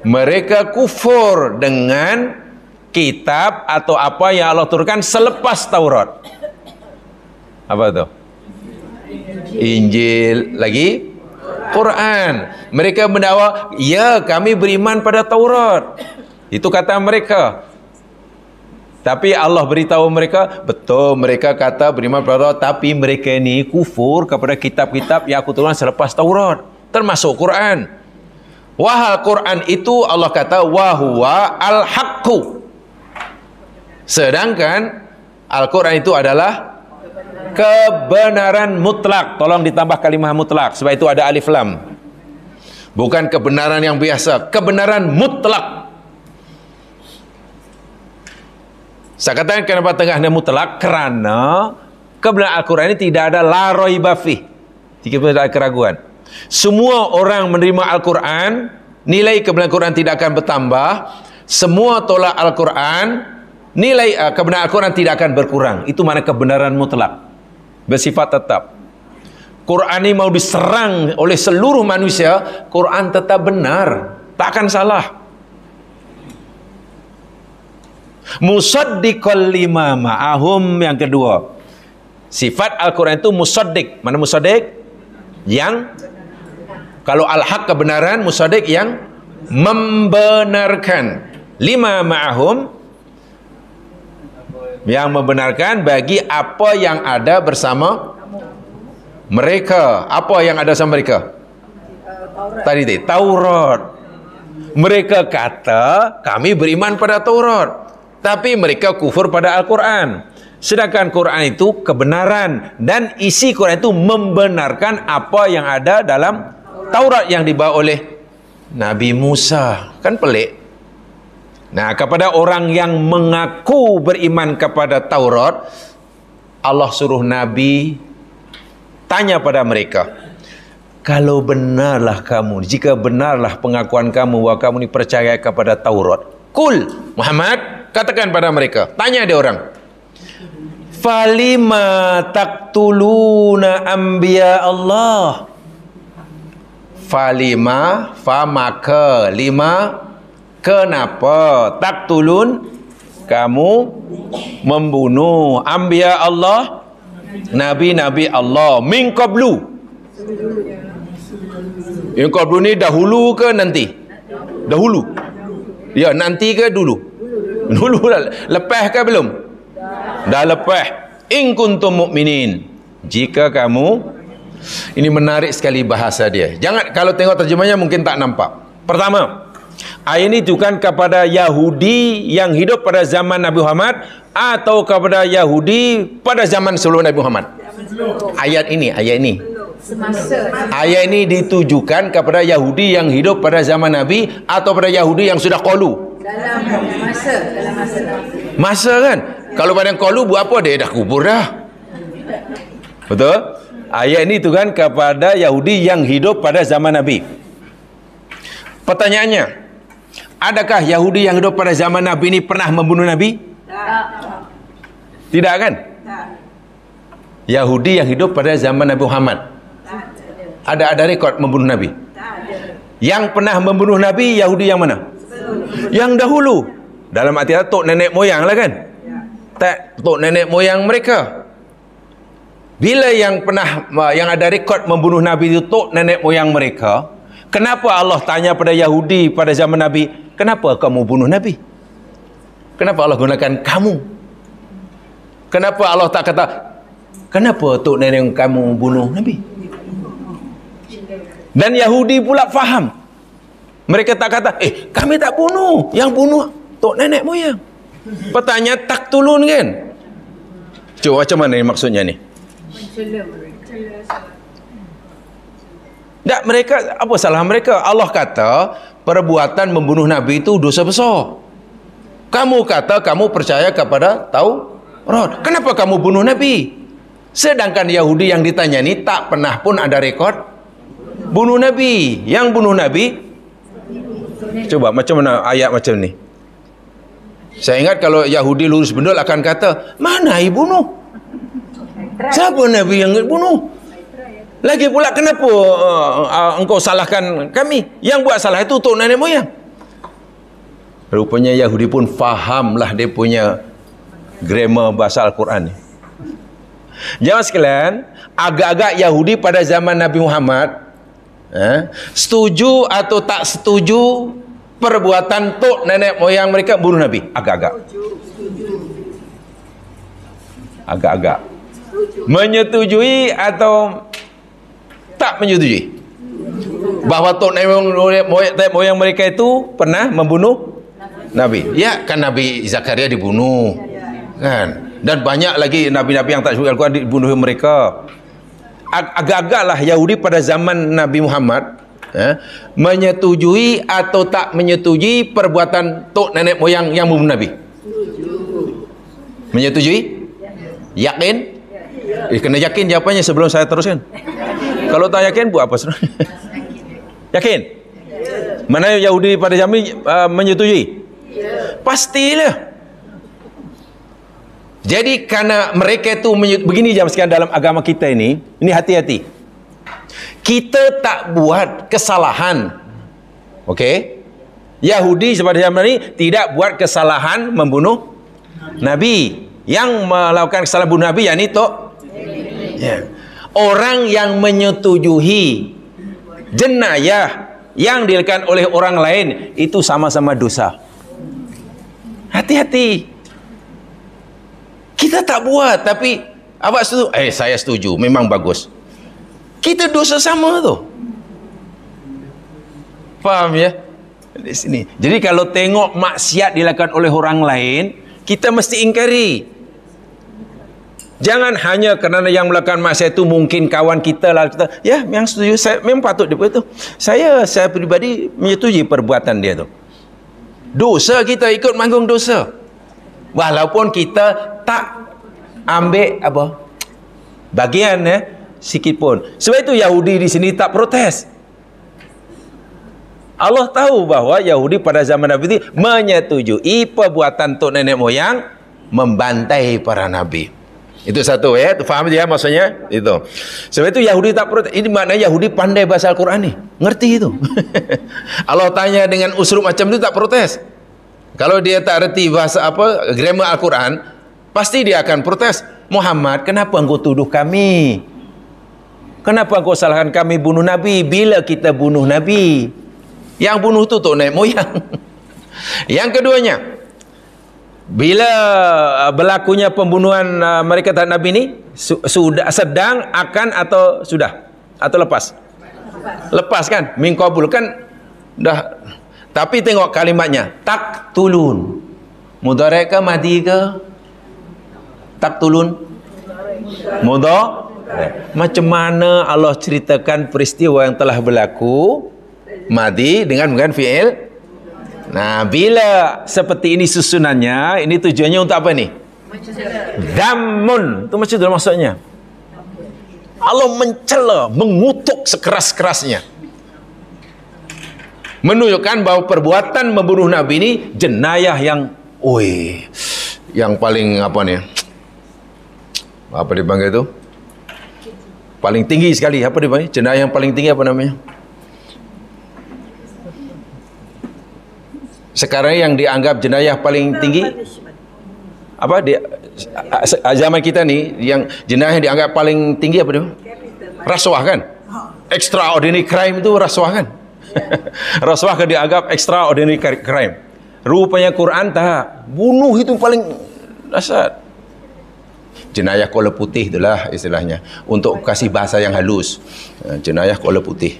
mereka kufur dengan kitab atau apa yang Allah turunkan selepas Taurat. Apa itu? Injil lagi Quran. Mereka mendakwa, ya kami beriman pada Taurat. Itu kata mereka. Tapi Allah beritahu mereka, betul mereka kata beriman pada Taurat, tapi mereka ini kufur kepada kitab-kitab yang aku turunkan selepas Taurat, termasuk Quran. Wahal Quran itu Allah kata wahuwa al-haqqu. Sedangkan Al-Quran itu adalah kebenaran mutlak. Tolong ditambah kalimah mutlak, sebab itu ada alif lam. Bukan kebenaran yang biasa, kebenaran mutlak. Saya katakan kenapa tengahnya mutlak, kerana kebenaran Al-Quran ini tidak ada la raiba fih, tidak ada keraguan. Semua orang menerima Al-Quran, nilai kebenaran Al-Quran tidak akan bertambah. Semua tolak Al-Quran, nilai kebenaran Al-Quran tidak akan berkurang. Itu mana kebenaran mutlak, bersifat tetap. Quran ini mau diserang oleh seluruh manusia, Quran tetap benar, tak akan salah. Musaddiqal lima ma'ahum, yang kedua, sifat Al-Quran itu musaddiq. Mana musaddiq? Yang kalau al-haq kebenaran, musaddiq yang membenarkan. Lima ma'ahum, yang membenarkan bagi apa yang ada bersama mereka. Apa yang ada bersama mereka? Tadi Taurat. Mereka kata kami beriman pada Taurat, tapi mereka kufur pada Al-Quran. Sedangkan Quran itu kebenaran, dan isi Quran itu membenarkan apa yang ada dalam Taurat yang dibawa oleh Nabi Musa. Kan pelik. Nah, kepada orang yang mengaku beriman kepada Taurat, Allah suruh Nabi tanya pada mereka, kalau benarlah kamu, jika benarlah pengakuan kamu bahwa kamu ini percaya kepada Taurat, kul Muhammad, katakan pada mereka, tanya dia orang, falima taqtuluna anbiya Allah. Falima, famaka, lima, kenapa taqtulun, kamu membunuh anbiya Allah, nabi-nabi Allah, min qablu. Min qablu ni dahulu ke nanti? Dahulu. Ya, nanti ke dulu? Dulu dah. Lepas ke belum? Dah lepas. In kuntum mu'minin, jika kamu, ini menarik sekali bahasa dia. Jangan, kalau tengok terjemahnya mungkin tak nampak. Pertama, ayat ini bukan kepada Yahudi yang hidup pada zaman Nabi Muhammad atau kepada Yahudi pada zaman sebelum Nabi Muhammad. Ayat ini ayat ini ditujukan kepada Yahudi yang hidup pada zaman Nabi atau pada Yahudi yang sudah qalu. Dalam masa kan. Kalau pada qalu buat apa, dia dah kubur dah. Betul? Ayat ini itu kan kepada Yahudi yang hidup pada zaman Nabi. Pertanyaannya, adakah Yahudi yang hidup pada zaman Nabi ini pernah membunuh Nabi? Tidak kan? Yahudi yang hidup pada zaman Nabi Muhammad, ada rekod membunuh Nabi? Yang pernah membunuh Nabi Yahudi yang mana? Yang dahulu. Dalam arti tok nenek moyang lah kan? Tak, tok nenek moyang mereka. Bila yang pernah, yang ada rekod membunuh Nabi itu tok nenek moyang mereka, Kenapa Allah tanya pada Yahudi pada zaman Nabi, kenapa kamu bunuh Nabi? Kenapa Allah gunakan kamu? Kenapa Allah tak kata, kenapa tok nenek kamu bunuh Nabi? Dan Yahudi pula faham. Mereka tak kata, kami tak bunuh, yang bunuh tok nenek moyang. Pertanyaan taktulun kan? Coba macam mana ni maksudnya ni? Tak, mereka, apa salah mereka? Allah kata perbuatan membunuh Nabi itu dosa besar. Kamu kata kamu percaya kepada Taurat, kenapa kamu bunuh Nabi? Sedangkan Yahudi yang ditanya ni tak pernah pun ada rekod bunuh Nabi. Yang bunuh Nabi, coba macam mana ayat macam ni? Saya ingat kalau Yahudi lurus bendul akan kata, mana yang bunuh? Siapa Nabi yang bunuh? Lagi pula kenapa engkau salahkan kami? Yang buat salah itu tok nenek moyang. Rupanya Yahudi pun fahamlah dia punya grammar bahasa Al-Quran ni. Jangan sekalian, agak-agak Yahudi pada zaman Nabi Muhammad setuju atau tak setuju perbuatan tok nenek moyang mereka bunuh Nabi? Agak-agak. Agak-agak. Menyetujui atau tak menyetujui bahawa tok nenek moyang mereka itu pernah membunuh Nabi? Ya, kan Nabi Zakaria dibunuh kan, dan banyak lagi nabi-nabi yang tak disebut Al-Quran dibunuh mereka. Agak-agaklah Yahudi pada zaman Nabi Muhammad menyetujui atau tak menyetujui perbuatan tok nenek moyang yang membunuh Nabi? Menyetujui? Yakin? Kena yakin jawapannya sebelum saya teruskan. Kalau tak yakin, buat apa? Yakin? Mana Yahudi pada zaman menyetujui? Pastilah. Jadi karena mereka itu begini jam sekian dalam agama kita ini hati-hati. Kita tak buat kesalahan. Okey? Yahudi pada zaman ini tidak buat kesalahan membunuh Nabi. Yang melakukan kesalahan bunuh Nabi yakni tok. Ya. Orang yang menyetujui jenayah yang dilakukan oleh orang lain itu sama-sama dosa. Hati-hati. Kita tak buat tapi awak setuju? Saya setuju, memang bagus. Kita dosa sama tu. Faham ya? Di sini. Jadi kalau tengok maksiat dilakukan oleh orang lain, kita mesti ingkari. Jangan hanya kerana yang melakukan maksiat itu mungkin kawan kita lah, kita, ya, yang setuju, saya memang patut dia itu. Saya pribadi menyetujui perbuatan dia tu. Dosa, kita ikut manggung dosa. Walaupun kita tak ambil bagian sikit pun. Sebab itu Yahudi di sini tak protes. Allah tahu bahawa Yahudi pada zaman Nabi itu menyetujui perbuatan tok nenek moyang membantai para nabi. Itu satu ya, faham dia maksudnya itu. Sebab itu Yahudi tak protes. Ini maknanya Yahudi pandai bahasa Al-Quran ni, ngerti itu. Allah tanya dengan uslub macam itu tak protes. Kalau dia tak reti bahasa grammar Al-Quran, pasti dia akan protes. Muhammad, kenapa engkau tuduh kami? Kenapa engkau salahkan kami bunuh Nabi bila kita bunuh Nabi? Yang bunuh tu tok nenek moyang. Yang keduanya, bila berlakunya pembunuhan mereka terhadap Nabi ni sudah sedang, akan, atau sudah, atau lepas? Lepas kan? Min qabul kan dah. Tapi tengok kalimatnya, taktulun. Mudhari' ke madi ke? Taktulun mudhari'. Macam mana Allah ceritakan peristiwa yang telah berlaku madi dengan fi'il? Nah, bila seperti ini susunannya, ini tujuannya untuk apa ni? Dammun. Itu macam itu maksudnya. Allah mencela, mengutuk sekeras-kerasnya. Menunjukkan bahawa perbuatan membunuh Nabi ini jenayah yang yang paling apa dipanggil itu? Paling tinggi sekali. Apa dipanggil? Jenayah yang paling tinggi apa namanya? Sekarang yang dianggap jenayah paling tinggi apa di zaman kita ni, yang jenayah yang dianggap paling tinggi apa dia? Rasuah kan? Extraordinary crime itu rasuah kan? Rasuah kan dianggap extraordinary crime. Rupanya Quran tak. Bunuh itu paling dasar. Jenayah kola putih itulah istilahnya. Untuk kasih bahasa yang halus. Jenayah kola putih.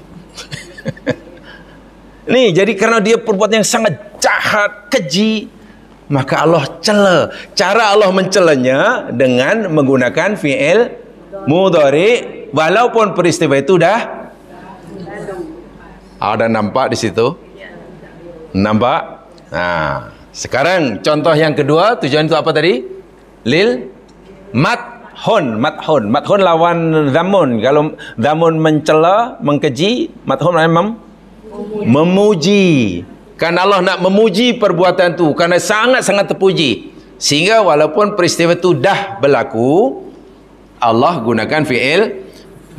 Nih, jadi karena dia perbuatan yang sangat jahat, keji, maka Allah cela. Cara Allah mencelanya dengan menggunakan fi'il mudhari, walaupun peristiwa itu dah ada nampak di situ. Nampak? Nah, sekarang contoh yang kedua, tujuan itu apa tadi? Lil madhun. Madhun lawan dhamun. Kalau dhamun mencela, mengkeji, madhun memuji. Karena Allah nak memuji perbuatan tu, karena sangat-sangat terpuji. Sehingga walaupun peristiwa itu dah berlaku, Allah gunakan fi'il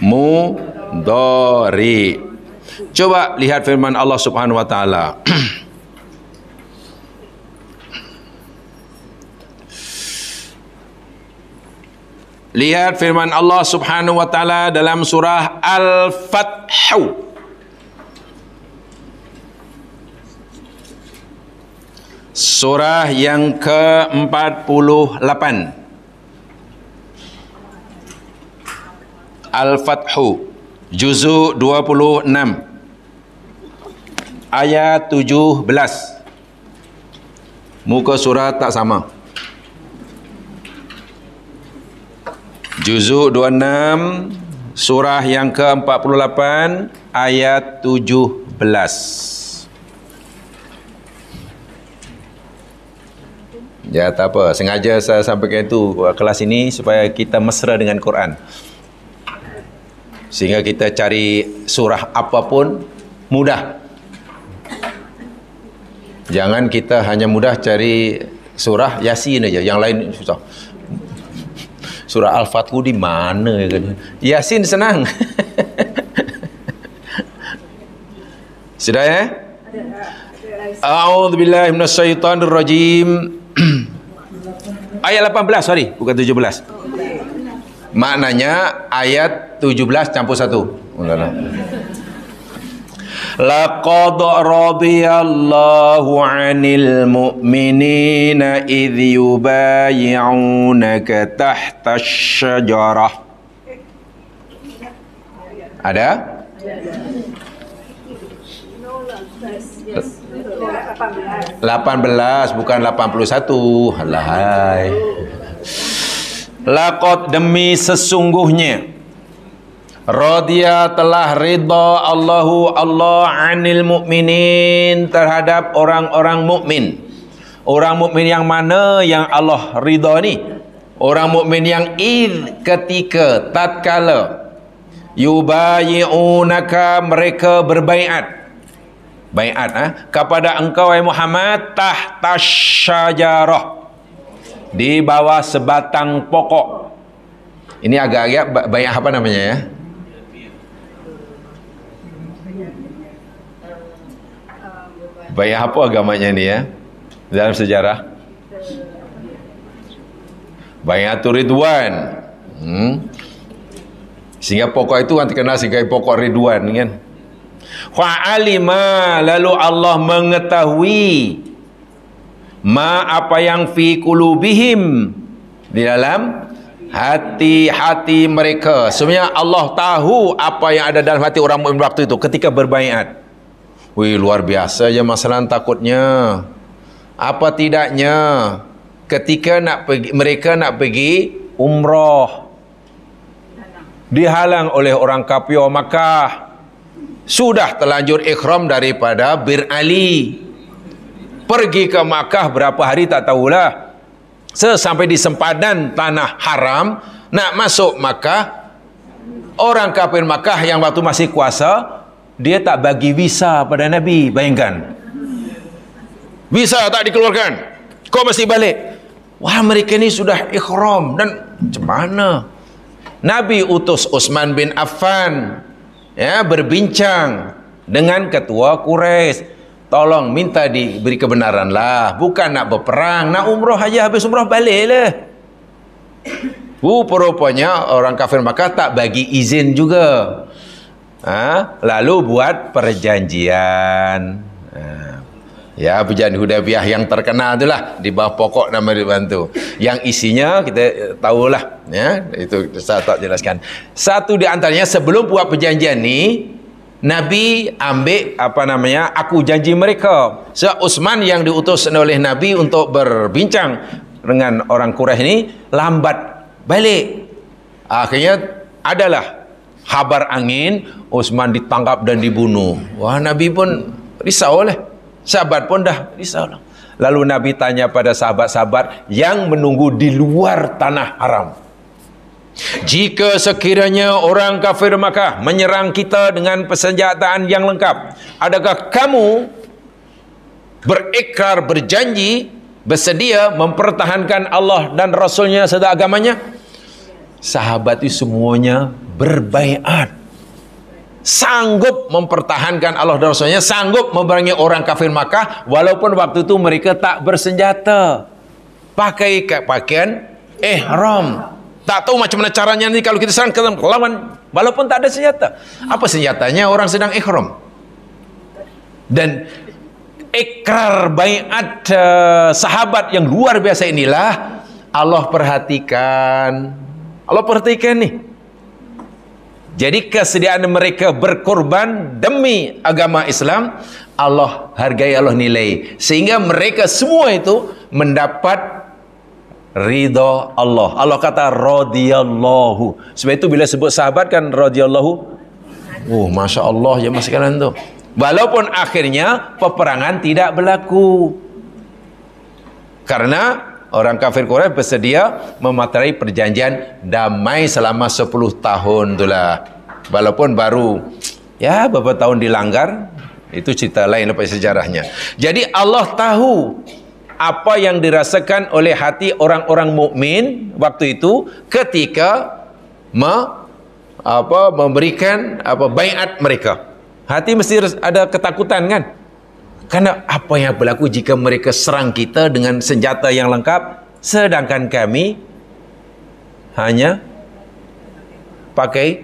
mudhari. Coba lihat firman Allah Subhanahu wa taala. Lihat firman Allah Subhanahu wa taala dalam surah Al-Fath. Surah yang ke-48. Al-Fath, juzuk 26. Ayat 17. Muka surat tak sama. Juzuk 26, surah yang ke-48, ayat 17. Ya, tak apa. Sengaja saya sampaikan itu kelas ini supaya kita mesra dengan Quran. Sehingga kita cari surah apapun mudah. Jangan kita hanya mudah cari surah Yasin aja, yang lain susah. Surah Al-Fath di mana ya? Yasin senang. Sudah ya? A'udzubillahi minasyaitonir rajim. Ayat 18, sorry, bukan 17. Maknanya ayat 17 campur 1. Laqad radiyallahu 'anil mu'minina idh yubayyi'unaka tahta asy-syajarah. Ada? 18 bukan 81. Alahai. Laqad, demi sesungguhnya, radhiya telah ridha Allah 'anil mu'minin, terhadap orang-orang mukmin. Orang mukmin yang mana yang Allah ridha ni? Orang mukmin yang ketika tatkala yubayyi'unaka, mereka berbaiat. Baiat kepada engkau wahai Muhammad, tahta syajarah, di bawah sebatang pokok. Ini agak-agak baiat apa namanya ya? Baiat apa agamanya ini ya? Dalam sejarah Baiatur Ridwan. Sehingga pokok itu kan terkenal sebagai pokok Ridwan kan. Fa'alima, lalu Allah mengetahui apa yang fi qulubihim, di dalam hati-hati mereka. Sebenarnya Allah tahu apa yang ada dalam hati orang mukmin waktu itu ketika berbaiat. Wih, luar biasa aja masalah takutnya. Apa tidaknya ketika mereka nak pergi umrah, dihalang oleh orang kafir Makkah. Sudah terlanjur ikhram daripada Bir Ali, pergi ke Makkah berapa hari tak tahulah. Sesampai di sempadan tanah haram nak masuk Makkah, orang kafir Makkah yang waktu masih kuasa, dia tak bagi visa pada Nabi. Bayangkan, visa tak dikeluarkan, kau mesti balik. Wah, mereka ni sudah ikhram, dan macam mana? Nabi utus Utsman bin Affan, ya, berbincang dengan ketua Quraisy, tolong minta diberi kebenaran lah, bukan nak berperang, nak umrah aja, habis umrah balik lah. Rupanya orang kafir Makkah tak bagi izin juga. Lalu buat perjanjian. Ya, perjanjian Hudaybiyah yang terkenal itulah, di bawah pokok nama dibantu. Yang isinya kita tahulah, ya, itu saya tak jelaskan. Satu di antaranya, sebelum buat perjanjian ni, Nabi ambil aku janji mereka. Sebab Utsman yang diutus oleh Nabi untuk berbincang dengan orang Quraisy ini lambat balik. Akhirnya adalah habar angin, Utsman ditangkap dan dibunuh. Wah, Nabi pun risau lah. Sahabat pun dah risau. Lalu Nabi tanya pada sahabat-sahabat yang menunggu di luar tanah haram, jika sekiranya orang kafir Makkah menyerang kita dengan persenjataan yang lengkap, adakah kamu berikrar, berjanji, bersedia mempertahankan Allah dan Rasulnya serta agamanya? Sahabat itu semuanya berbaiat, sanggup mempertahankan Allah dan Rasulnya, sanggup memerangi orang kafir Makkah walaupun waktu itu mereka tak bersenjata, pakai pakaian ihram. Tak tahu macam mana caranya ni kalau kita serang ke lawan walaupun tak ada senjata. Apa senjatanya orang sedang ihram? Dan ikrar baiat sahabat yang luar biasa inilah Allah perhatikan. Allah perhatikan ni. Jadi kesediaan mereka berkorban demi agama Islam, Allah hargai, Allah nilai, sehingga mereka semua itu mendapat ridha Allah. Allah kata radhiyallahu. Sebab itu bila sebut sahabat kan radhiyallahu. Masya Allah ya mas sekalian tu. Walaupun akhirnya peperangan tidak berlaku, karena orang kafir Quraisy bersedia mematerai perjanjian damai selama 10 tahun itulah. Walaupun baru ya beberapa tahun dilanggar, itu cerita lain lepas sejarahnya. Jadi Allah tahu apa yang dirasakan oleh hati orang-orang mukmin waktu itu ketika memberikan baiat mereka. Hati mesti ada ketakutan kan? Karena apa yang berlaku jika mereka serang kita dengan senjata yang lengkap, sedangkan kami hanya pakai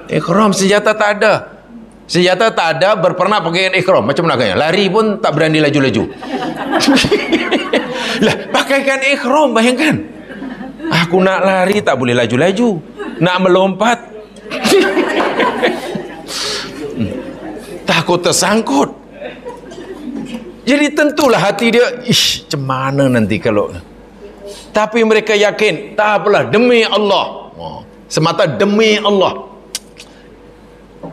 ikhram, senjata tak ada. Senjata tak ada, berpernak pakaian ikhram. Macam mana kaya? Lari pun tak berani laju-laju. Lah, pakaikan ikhram, bayangkan. Aku nak lari tak boleh laju-laju. Nak melompat takut tersangkut. Jadi tentulah hati dia, macam mana nanti kalau. Tapi mereka yakin, tak apalah, demi Allah. Semata demi Allah.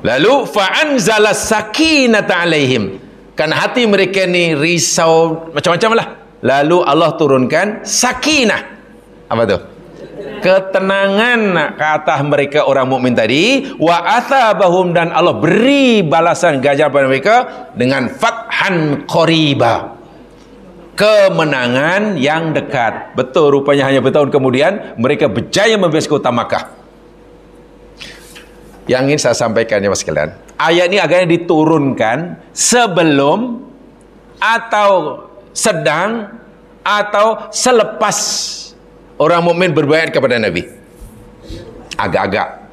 Lalu fa'anzala sakinata alaihim. Kan hati mereka ni risau macam-macam lah. Lalu Allah turunkan sakinah. Apa tu? Ketenangan ke atas mereka orang mukmin tadi. Wa athabahum, dan Allah beri balasan ganjaran pada mereka dengan fathan qariba, kemenangan yang dekat. Betul, rupanya hanya bertahun kemudian mereka berjaya membebaskan kota Makkah. Yang ingin saya sampaikan ya mas sekalian, ayat ini agaknya diturunkan sebelum atau sedang atau selepas orang mukmin berbaiat kepada Nabi. Agak-agak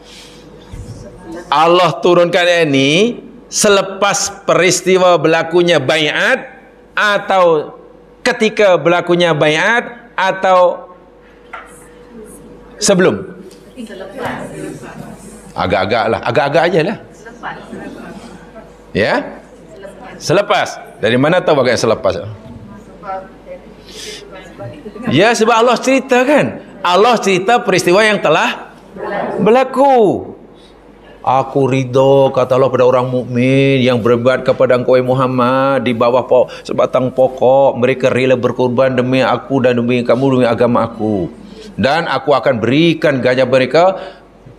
Allah turunkan ayat ini selepas peristiwa berlakunya baiat, atau ketika berlakunya baiat, atau sebelum? Agak-agak lah, agak-agak aja lah. Ya? Selepas. Dari mana tahu bagaimana selepas? Ya, sebab Allah cerita kan. Allah cerita peristiwa yang telah berlaku. Aku ridho, kata Allah, pada orang mukmin yang berbuat kepada engkau Muhammad di bawah sebatang pokok. Mereka rela berkorban demi aku dan demi kamu, demi agama aku. Dan aku akan berikan ganjaran mereka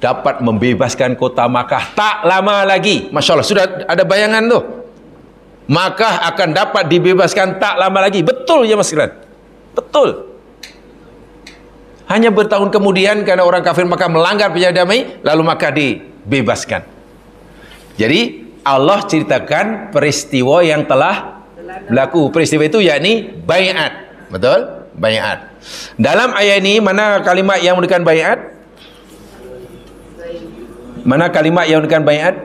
dapat membebaskan kota Makkah tak lama lagi. Masya Allah, sudah ada bayangan tu. Makkah akan dapat dibebaskan tak lama lagi. Betul ya mas sekalian? Betul. Hanya bertahun kemudian karena orang kafir Makkah melanggar perjanjian damai, lalu Makkah dibebaskan. Jadi Allah ceritakan peristiwa yang telah berlaku. Peristiwa itu yakni baiat. Betul? Baiat. Dalam ayat ini mana kalimat yang menunjukkan baiat? Mana kalimat yang menunjukkan baiat?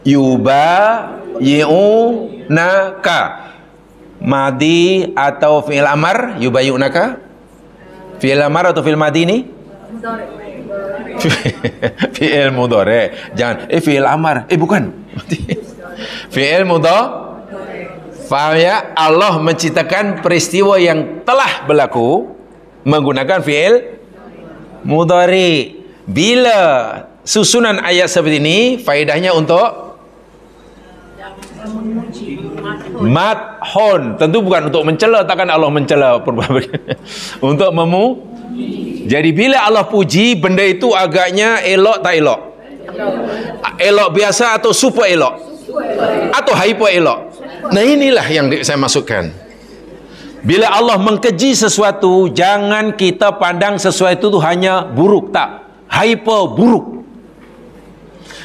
yubayi'unaka. Madi atau fi'il amar, yubayi'unaka? Fi'il amar atau fi'il madi ni? Fi'il mudhari. Jangan fi'il amar. Bukan. Fi'il mudhari. Faham ya? Allah menciptakan peristiwa yang telah berlaku menggunakan fi'il mudhari. Bila susunan ayat seperti ini, faedahnya untuk madhun. Tentu bukan untuk mencela, takkan Allah mencela. Untuk jadi bila Allah puji, benda itu agaknya elok tak elok? Elok biasa atau super elok? Atau hyper elok? Nah, inilah yang saya masukkan. Bila Allah mengkeji sesuatu, jangan kita pandang sesuatu itu hanya buruk, tak. Hyper buruk.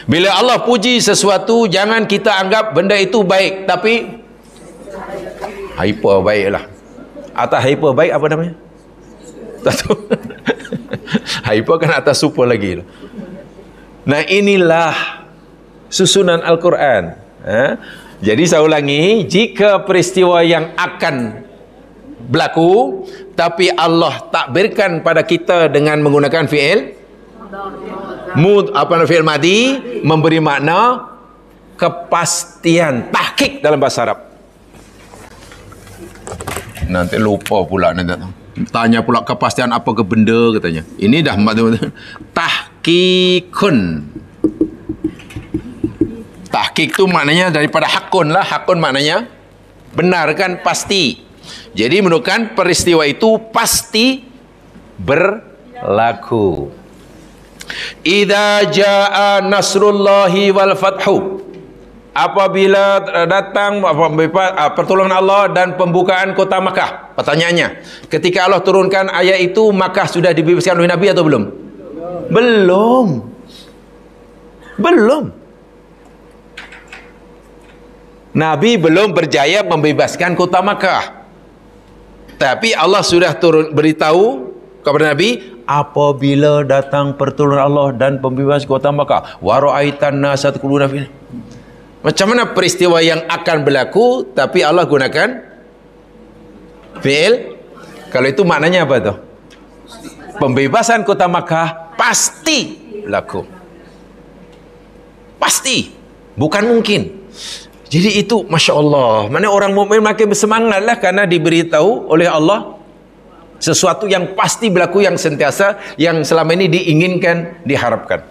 Bila Allah puji sesuatu, jangan kita anggap benda itu baik, tapi hyper baiklah. Atas hyper baik apa namanya? Tak tahu. Hyper kan atas super lagi. Nah, inilah susunan Al-Quran. Jadi saya ulangi, jika peristiwa yang akan berlaku, tapi Allah takbirkan pada kita dengan menggunakan fi'il fi'il madi, memberi makna kepastian, tahqiq dalam bahasa Arab. Nanti lupa pula nanti tanya pula kepastian apa ke benda katanya. Ini dah tahqiqun. Tahqiq tu maknanya daripada hakun lah. Hakun maknanya benar kan, pasti. Jadi menunjukkan peristiwa itu pasti berlaku. Idza jaa nasrullahi wal fathu. Apabila datang pertolongan Allah dan pembukaan kota Makkah. Pertanyaannya, ketika Allah turunkan ayat itu, Makkah sudah dibebaskan oleh Nabi atau belum? Belum. Nabi belum berjaya membebaskan kota Makkah. Tapi Allah sudah beritahu kepada Nabi, apabila datang pertolongan Allah dan pembebasan kota Makkah, wa ra'aitan nasa yadkhuluna fi. Macam mana peristiwa yang akan berlaku tapi Allah gunakan fi'il? Kalau itu maknanya apa tu? Pembebasan kota Makkah pasti berlaku. Pasti, bukan mungkin. Jadi itu Masya Allah. Mana orang mukmin makin bersemangatlah karena diberitahu oleh Allah sesuatu yang pasti berlaku, yang sentiasa, yang selama ini diinginkan, diharapkan.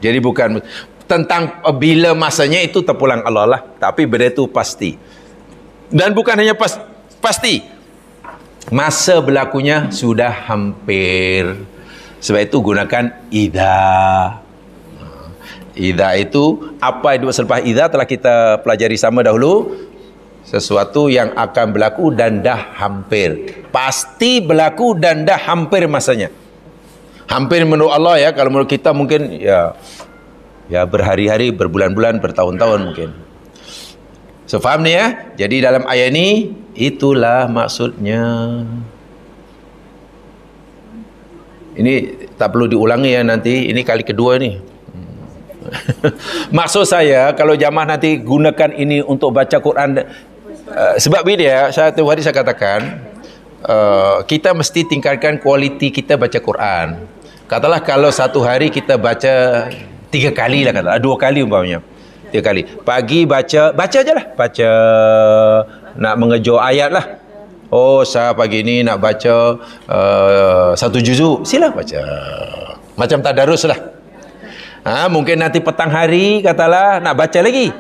Jadi bukan tentang bila masanya, itu terpulang Allah lah. Tapi benda itu pasti. Dan bukan hanya pasti. Masa berlakunya sudah hampir. Sebab itu gunakan idza. Idza itu apa yang selepas idza telah kita pelajari sama dahulu. Sesuatu yang akan berlaku dan dah hampir. Pasti berlaku dan dah hampir masanya. Hampir menurut Allah ya. Kalau menurut kita mungkin ya berhari-hari, berbulan-bulan, bertahun-tahun mungkin. So faham ni ya? Jadi dalam ayat ni, itulah maksudnya. Ini tak perlu diulangi ya nanti. Ini kali kedua ni. Maksud saya, kalau jamaah nanti gunakan ini untuk baca Quran, sebab bila saya tiap hari saya katakan, kita mesti tingkatkan kualiti kita baca Quran. Katalah kalau satu hari kita baca 3 kali lah, katalah 2 kali umpamanya, 3 kali. Pagi baca je lah, baca nak mengejar ayat lah. Oh, saya pagi ni nak baca 1 juzuk, sila baca. Macam tadarus lah. Mungkin nanti petang hari katalah nak baca lagi.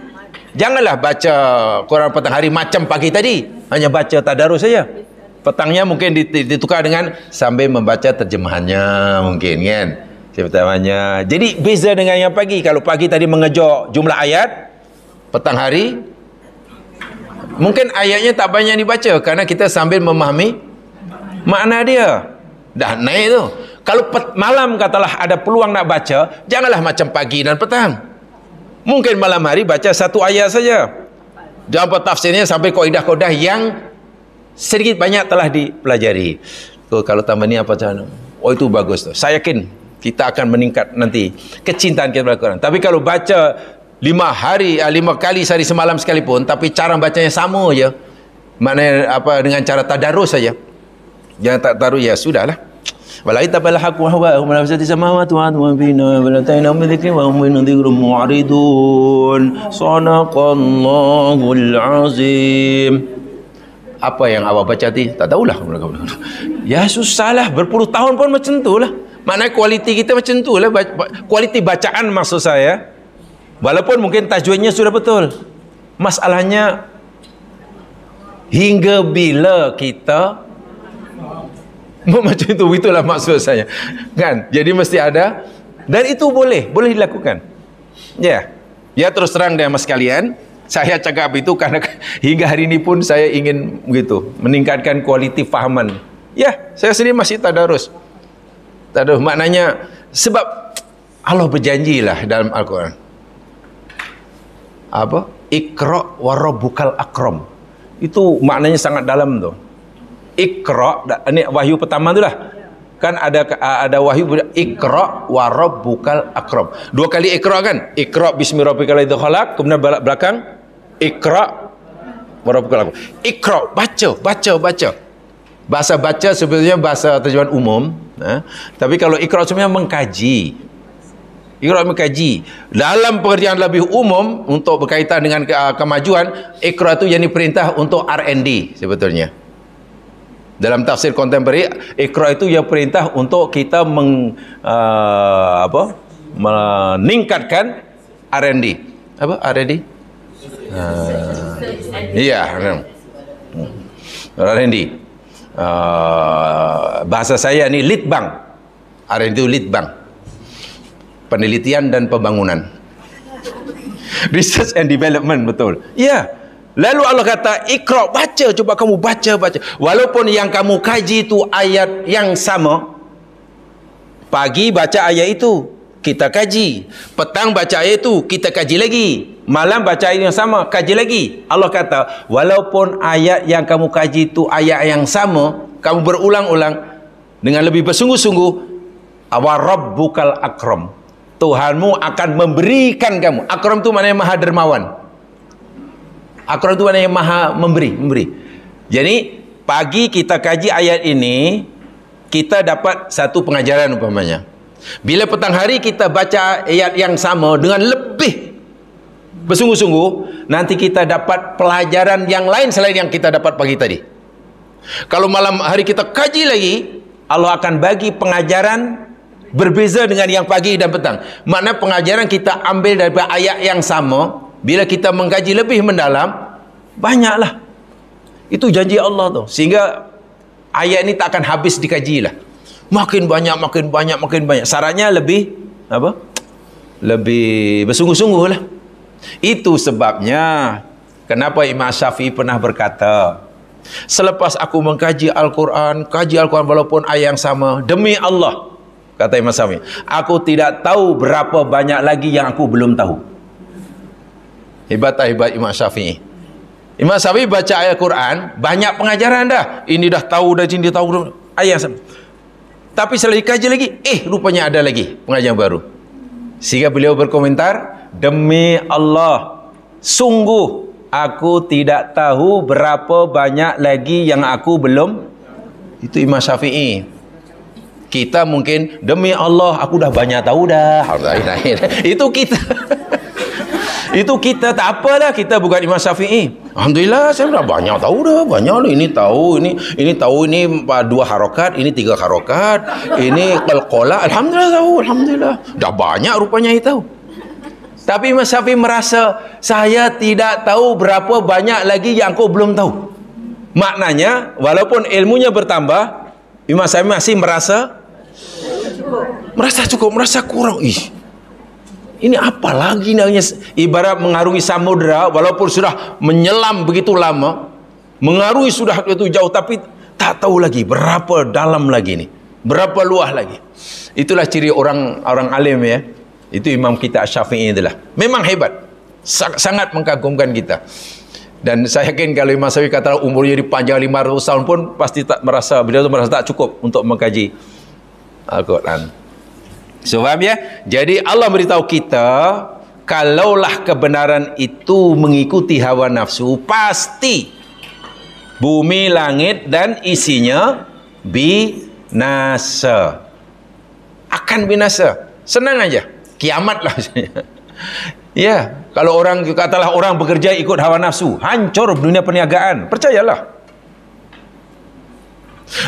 Janganlah baca Quran petang hari macam pagi tadi, hanya baca tadarus saja. Petangnya mungkin ditukar dengan sambil membaca terjemahannya mungkin kan. Pertamanya. Jadi beza dengan yang pagi. Kalau pagi tadi mengejar jumlah ayat, petang hari mungkin ayatnya tak banyak dibaca kerana kita sambil memahami makna dia. Dah naik tu. Kalau malam katalah ada peluang nak baca, janganlah macam pagi dan petang. Mungkin malam hari baca 1 ayat saja. Jangan tafsirnya sampai kaidah-kaidah yang sedikit banyak telah dipelajari. Kalau tambah ni apa macam? Oh, itu bagus tu. Saya yakin kita akan meningkat nanti kecintaan kita kepada Al-Quran. Tapi kalau baca 5 kali sehari semalam sekalipun, tapi cara bacanya sama je, maknanya apa, dengan cara tadarus saja, jangan tak taruh, ya sudahlah. Walai tabal haq wa huwa man nafsati samawati wa bina wala ta'ina min dhikri wa hum min dhikri mu'ridun. Sadaqallahul azim. Apa yang awak baca tadi? Tak tahulah. Ya susahlah, berpuluh tahun pun macam tu lah. Maknanya kualiti kita macam tu lah. Kualiti bacaan maksud saya. Walaupun mungkin tajwidnya sudah betul. Masalahnya, hingga bila kita macam itu, itulah maksud saya. Kan? Jadi mesti ada. Dan itu boleh dilakukan. Ya. Ya, terus terang dengan mas sekalian, saya cakap itu karena hingga hari ini pun saya ingin begitu, meningkatkan kualiti fahaman. Ya, saya sendiri masih tadarus. Tadarus maknanya, sebab Allah berjanjilah dalam Al-Quran. Apa? Iqra wa rabbukal akram. Itu maknanya sangat dalam tu. Iqra, ini wahyu pertama tu lah. Kan ada wahyu Iqra wa rabbukal akram. 2 kali Iqra kan? Iqra bismi rabbikal ladzi khalaq, kemudian belakang Iqra wa rabbukal akram. Iqra, baca. Bahasa baca sebenarnya bahasa terjemahan umum, tapi kalau Iqra sebenarnya mengkaji. Iqra mengkaji. Dalam pengertian lebih umum untuk berkaitan dengan kemajuan, Iqra itu yang diperintah untuk R&D sebetulnya. Dalam tafsir kontemporari, Iqra itu yang perintah untuk kita meningkatkan R&D. Apa R&D? Iya, R&D. Bahasa saya ni litbang. R&D itu litbang. Penelitian dan pembangunan. Research and development, betul. Ya. Lalu Allah kata, Iqra, baca, cuba kamu baca. Walaupun yang kamu kaji itu ayat yang sama. Pagi baca ayat itu, kita kaji. Petang baca ayat itu, kita kaji lagi. Malam baca ayat yang sama, kaji lagi. Allah kata, walaupun ayat yang kamu kaji itu ayat yang sama, kamu berulang-ulang dengan lebih bersungguh-sungguh, wa rabbukal akram. Tuhanmu akan memberikan kamu. Akram itu maknanya maha dermawan. Akram itu maknanya maha memberi. Jadi pagi kita kaji ayat ini, kita dapat satu pengajaran umpamanya. Bila petang hari kita baca ayat yang sama dengan lebih bersungguh-sungguh, nanti kita dapat pelajaran yang lain selain yang kita dapat pagi tadi. Kalau malam hari kita kaji lagi, Allah akan bagi pengajaran berbeza dengan yang pagi dan petang. Makna pengajaran kita ambil daripada ayat yang sama. Bila kita mengkaji lebih mendalam, banyaklah. Itu janji Allah tu. Sehingga ayat ini tak akan habis dikaji lah. Makin banyak. Syaratnya lebih apa? Lebih bersungguh-sungguh lah. Itu sebabnya kenapa Imam Syafi'i pernah berkata, selepas aku mengkaji Al-Quran, walaupun ayat yang sama, demi Allah, kata Imam Syafi'i, aku tidak tahu berapa banyak lagi yang aku belum tahu. Hebat Imam Syafi'i. Imam Syafi'i baca ayat Quran, banyak pengajaran dah. Ini dah tahu, dah sini tahu ayat sama. Tapi setelah dikaji lagi, rupanya ada lagi pengajaran baru. Sehingga beliau berkomentar, demi Allah, sungguh aku tidak tahu berapa banyak lagi yang aku belum. Itu Imam Syafi'i. Kita mungkin, demi Allah, aku dah banyak tahu dah. Itu kita. Itu kita, tak apalah, kita bukan Imam Syafi'i. Alhamdulillah, saya dah banyak tahu dah. Banyak lah, ini tahu, ini tahu, ini 2 harokat, ini 3 harokat, ini qalqalah. Alhamdulillah tahu, alhamdulillah. Dah banyak rupanya itu. Tapi Imam Syafi'i merasa, saya tidak tahu berapa banyak lagi yang aku belum tahu. Maknanya, walaupun ilmunya bertambah, Imam Syafi'i masih merasa cukup, merasa kurang. Ini apa lagi namanya? Ibarat mengarungi samudera, walaupun sudah menyelam begitu lama, mengarungi sudah itu jauh, tapi tak tahu lagi berapa dalam lagi ni, berapa luas lagi. Itulah ciri orang alim ya. Itu imam kita Syafi'i itulah. Memang hebat, sangat mengagumkan kita. Dan saya yakin kalau Imam Syafi'i kata umurnya dipanjang 500 tahun pun pasti tak merasa, beliau merasa tak cukup untuk mengkaji Al-Quran. So faham ya? Jadi Allah beritahu kita, kalaulah kebenaran itu mengikuti hawa nafsu, pasti bumi, langit dan isinya binasa. Akan binasa. Senang aja. Kiamat lah. Ya, kalau orang katalah orang bekerja ikut hawa nafsu, hancur dunia perniagaan. Percayalah.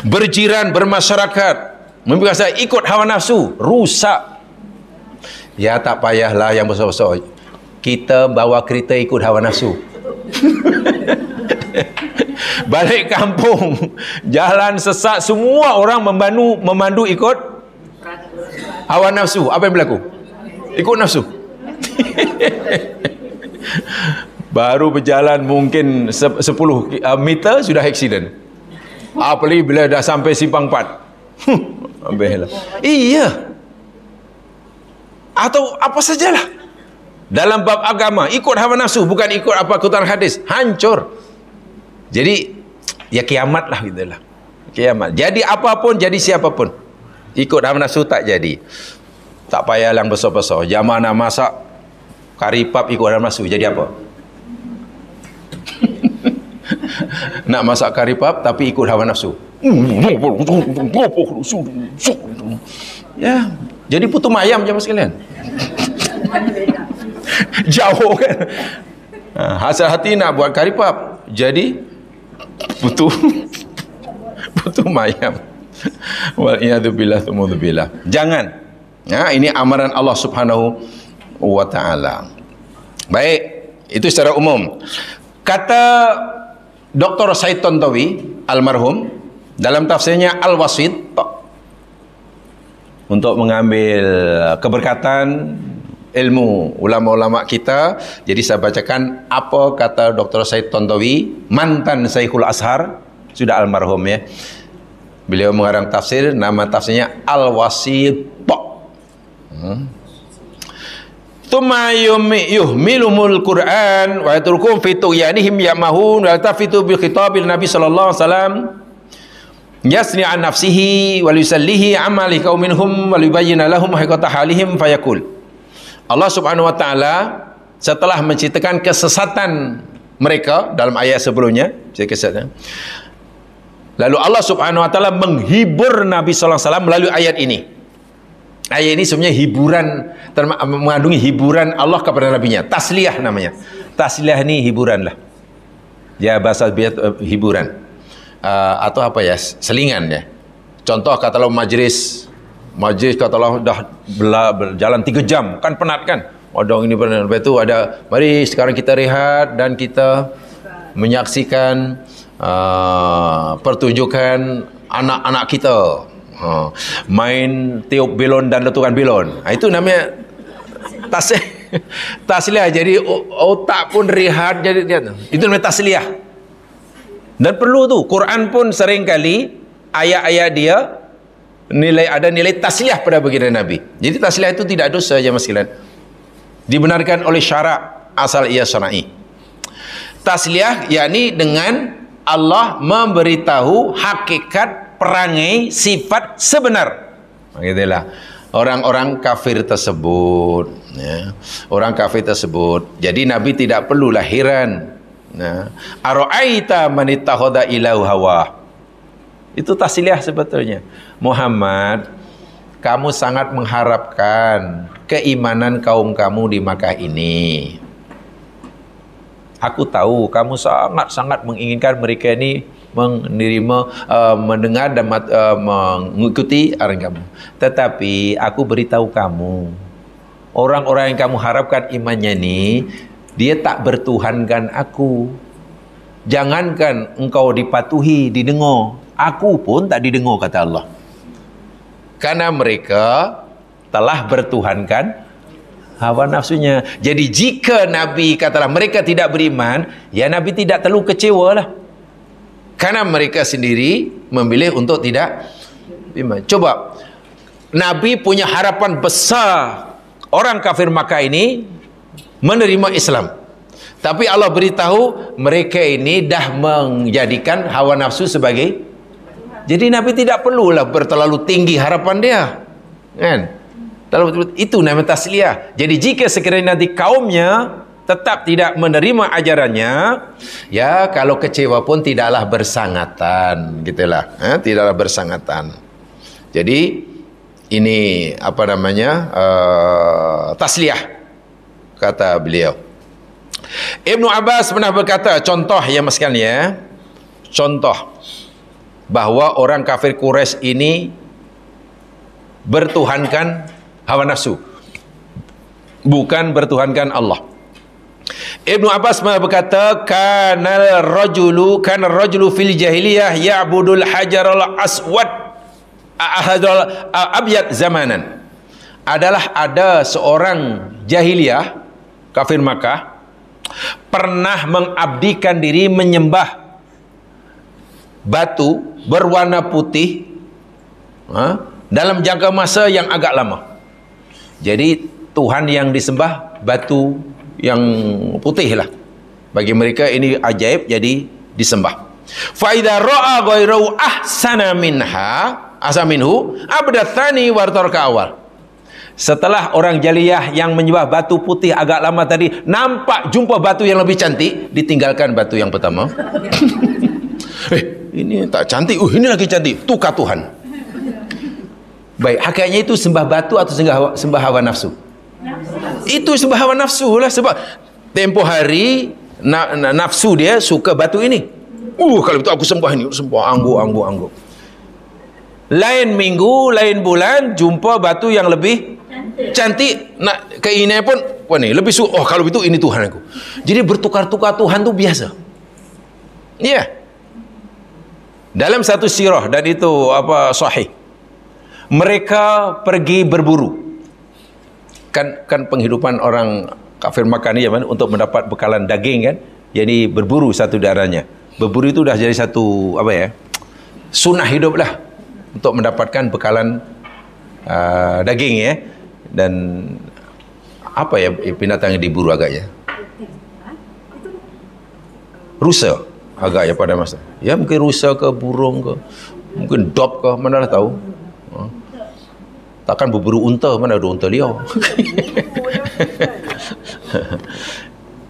Berjiran, bermasyarakat, membiasa ikut hawa nafsu, rusak. Ya tak payahlah yang besar-besar. Kita bawa kereta ikut hawa nafsu. Balik kampung, jalan sesat, semua orang memandu ikut hawa nafsu. Apa yang berlaku? Ikut nafsu. Baru berjalan mungkin 10 meter sudah aksiden. Apalagi bila dah sampai simpang 4. Ambillah. Iya. Atau apa sajalah. Dalam bab agama, ikut hawa nafsu, bukan ikut apa Quran hadis. Hancur. Jadi, ya kiamat lah gitulah. Kiamat. Jadi apapun, jadi siapapun. Ikut hawa nafsu tak jadi. Tak payah yang besar-besar. Zaman nak masak kari pap ikut hawa nafsu, jadi apa? Nak masak kari pap tapi ikut hawa nafsu. Ya, jadi putu mayam jemaah sekalian. Jauh kan. Hasrat hati nak buat kari pap, jadi putu mayam. Wal iyadu billah tsumma billah. Jangan. Ya, ini amaran Allah Subhanahu wa taala. Baik, itu secara umum. Kata Dr. Said Tontowi almarhum dalam tafsirnya Al-Wasit untuk mengambil keberkatan ilmu ulama-ulama kita. Jadi saya bacakan apa kata Dr. Said Tontowi, mantan Syekhul Azhar, sudah almarhum ya. Beliau mengarang tafsir, nama tafsirnya Al-Wasit. Thumma yuhmilumul Qur'an wa yatrukum fi tughyanihim ya'mahun wa tafitu bil khitabil Nabi sallallahu alaihi wasallam yasni an nafsihi wa yusallihi amali qauminhum wa yubayyana lahum haqiqata halihim fayaqul. Allah Subhanahu wa taala setelah menceritakan kesesatan mereka dalam ayat sebelumnya, lalu Allah Subhanahu wa taala menghibur Nabi sallallahu alaihi wasallam melalui ayat ini. Ayat ini sebenarnya hiburan, mengandungi hiburan Allah kepada nabinya. Tasliyah namanya. Tasliyah ini hiburan lah. Ya, bahasa hiburan. Atau apa ya? Selingan ya. Contoh katalah majlis katalah dah berjalan 3 jam, kan penat kan? Odong ini penat. Lepas itu ada, mari sekarang kita rehat dan kita menyaksikan pertunjukan anak-anak kita. Main tiup belon dan letupan belon. Itu namanya tasliyah. Jadi otak pun rehat, jadi itu namanya tasliyah. Dan perlu tu, Quran pun sering kali ayat-ayat dia ada nilai tasliyah pada baginda Nabi. Jadi tasliyah itu tidak dosa jemaah sekalian. Dibenarkan oleh syarak asal ia syar'i. Tasliyah yakni dengan Allah memberitahu hakikat perangai sifat sebenar. Begitulah orang-orang kafir tersebut ya. Orang kafir tersebut. Jadi Nabi tidak perlu lahiran. Nah, ara'aita man ittakhadha ilahu hawa. Itu tasliyah sebetulnya. Muhammad, kamu sangat mengharapkan keimanan kaum kamu di Makkah ini. Aku tahu kamu sangat-sangat menginginkan mereka ini menerima, mendengar dan mengikuti arahan kamu. Tetapi aku beritahu kamu, orang-orang yang kamu harapkan imannya ini, dia tak bertuhankan aku. Jangankan engkau dipatuhi, didengar, aku pun tak didengar, kata Allah. Karena mereka telah bertuhankan hawa nafsunya. Jadi jika Nabi katalah mereka tidak beriman, ya Nabi tidak perlu kecewa lah. Karena mereka sendiri memilih untuk tidak beriman. Coba, Nabi punya harapan besar orang kafir Makkah ini menerima Islam. Tapi Allah beritahu mereka ini dah menjadikan hawa nafsu sebagai. Jadi Nabi tidak perlulah berterlalu tinggi harapan dia. Kan? Itu nama tasliyah. Jadi jika sekiranya nanti kaumnya tetap tidak menerima ajarannya, ya kalau kecewa pun tidaklah bersangatan, gitulah. Tidaklah bersangatan. Jadi ini apa namanya, tasliyah, kata beliau. Ibnu Abbas pernah berkata, contoh ya mas sekalian ya, contoh bahwa orang kafir Quraisy ini bertuhankan hawa nafsu, bukan bertuhankan Allah. Ibnu Abbas berkata, kana rajulu fil jahiliyah ya'budul hajarul aswad ahadul abyad zamanan. Adalah ada seorang jahiliyah kafir Makkah pernah mengabdikan diri menyembah batu berwarna putih dalam jangka masa yang agak lama. Jadi Tuhan yang disembah batu yang putih lah. Bagi mereka ini ajaib, jadi disembah. Fa idza ra'a ghairu ahsana minhu abdatsani wartarka awal. Setelah orang jaliyah yang menyembah batu putih agak lama tadi nampak jumpa batu yang lebih cantik, ditinggalkan batu yang pertama. Ini tak cantik, ini lagi cantik, tukar Tuhan. Baik, hakikatnya itu sembah batu atau sembah hawa nafsu? Itu sembah hawa nafsu lah, sebab tempoh hari nafsu dia suka batu ini. Kalau itu aku sembah ini, sembah anggur. Lain minggu, lain bulan jumpa batu yang lebih cantik, nak keinginan pun nih lebih suka. Kalau itu ini Tuhan aku. Jadi bertukar-tukar Tuhan tu biasa. Iya. Dalam satu sirah, dan itu sahih. Mereka pergi berburu. Kan penghidupan orang kafir Makkah ni untuk mendapat bekalan daging kan, jadi berburu satu darahnya. Berburu itu dah jadi satu sunnah hidup lah untuk mendapatkan bekalan daging ya. Dan binatang yang diburu agaknya rusa agaknya pada masa ya, mungkin rusa ke burung ke mungkin dop ke, mana lah tahu. Takkan berburu unta, mana ada unta liar.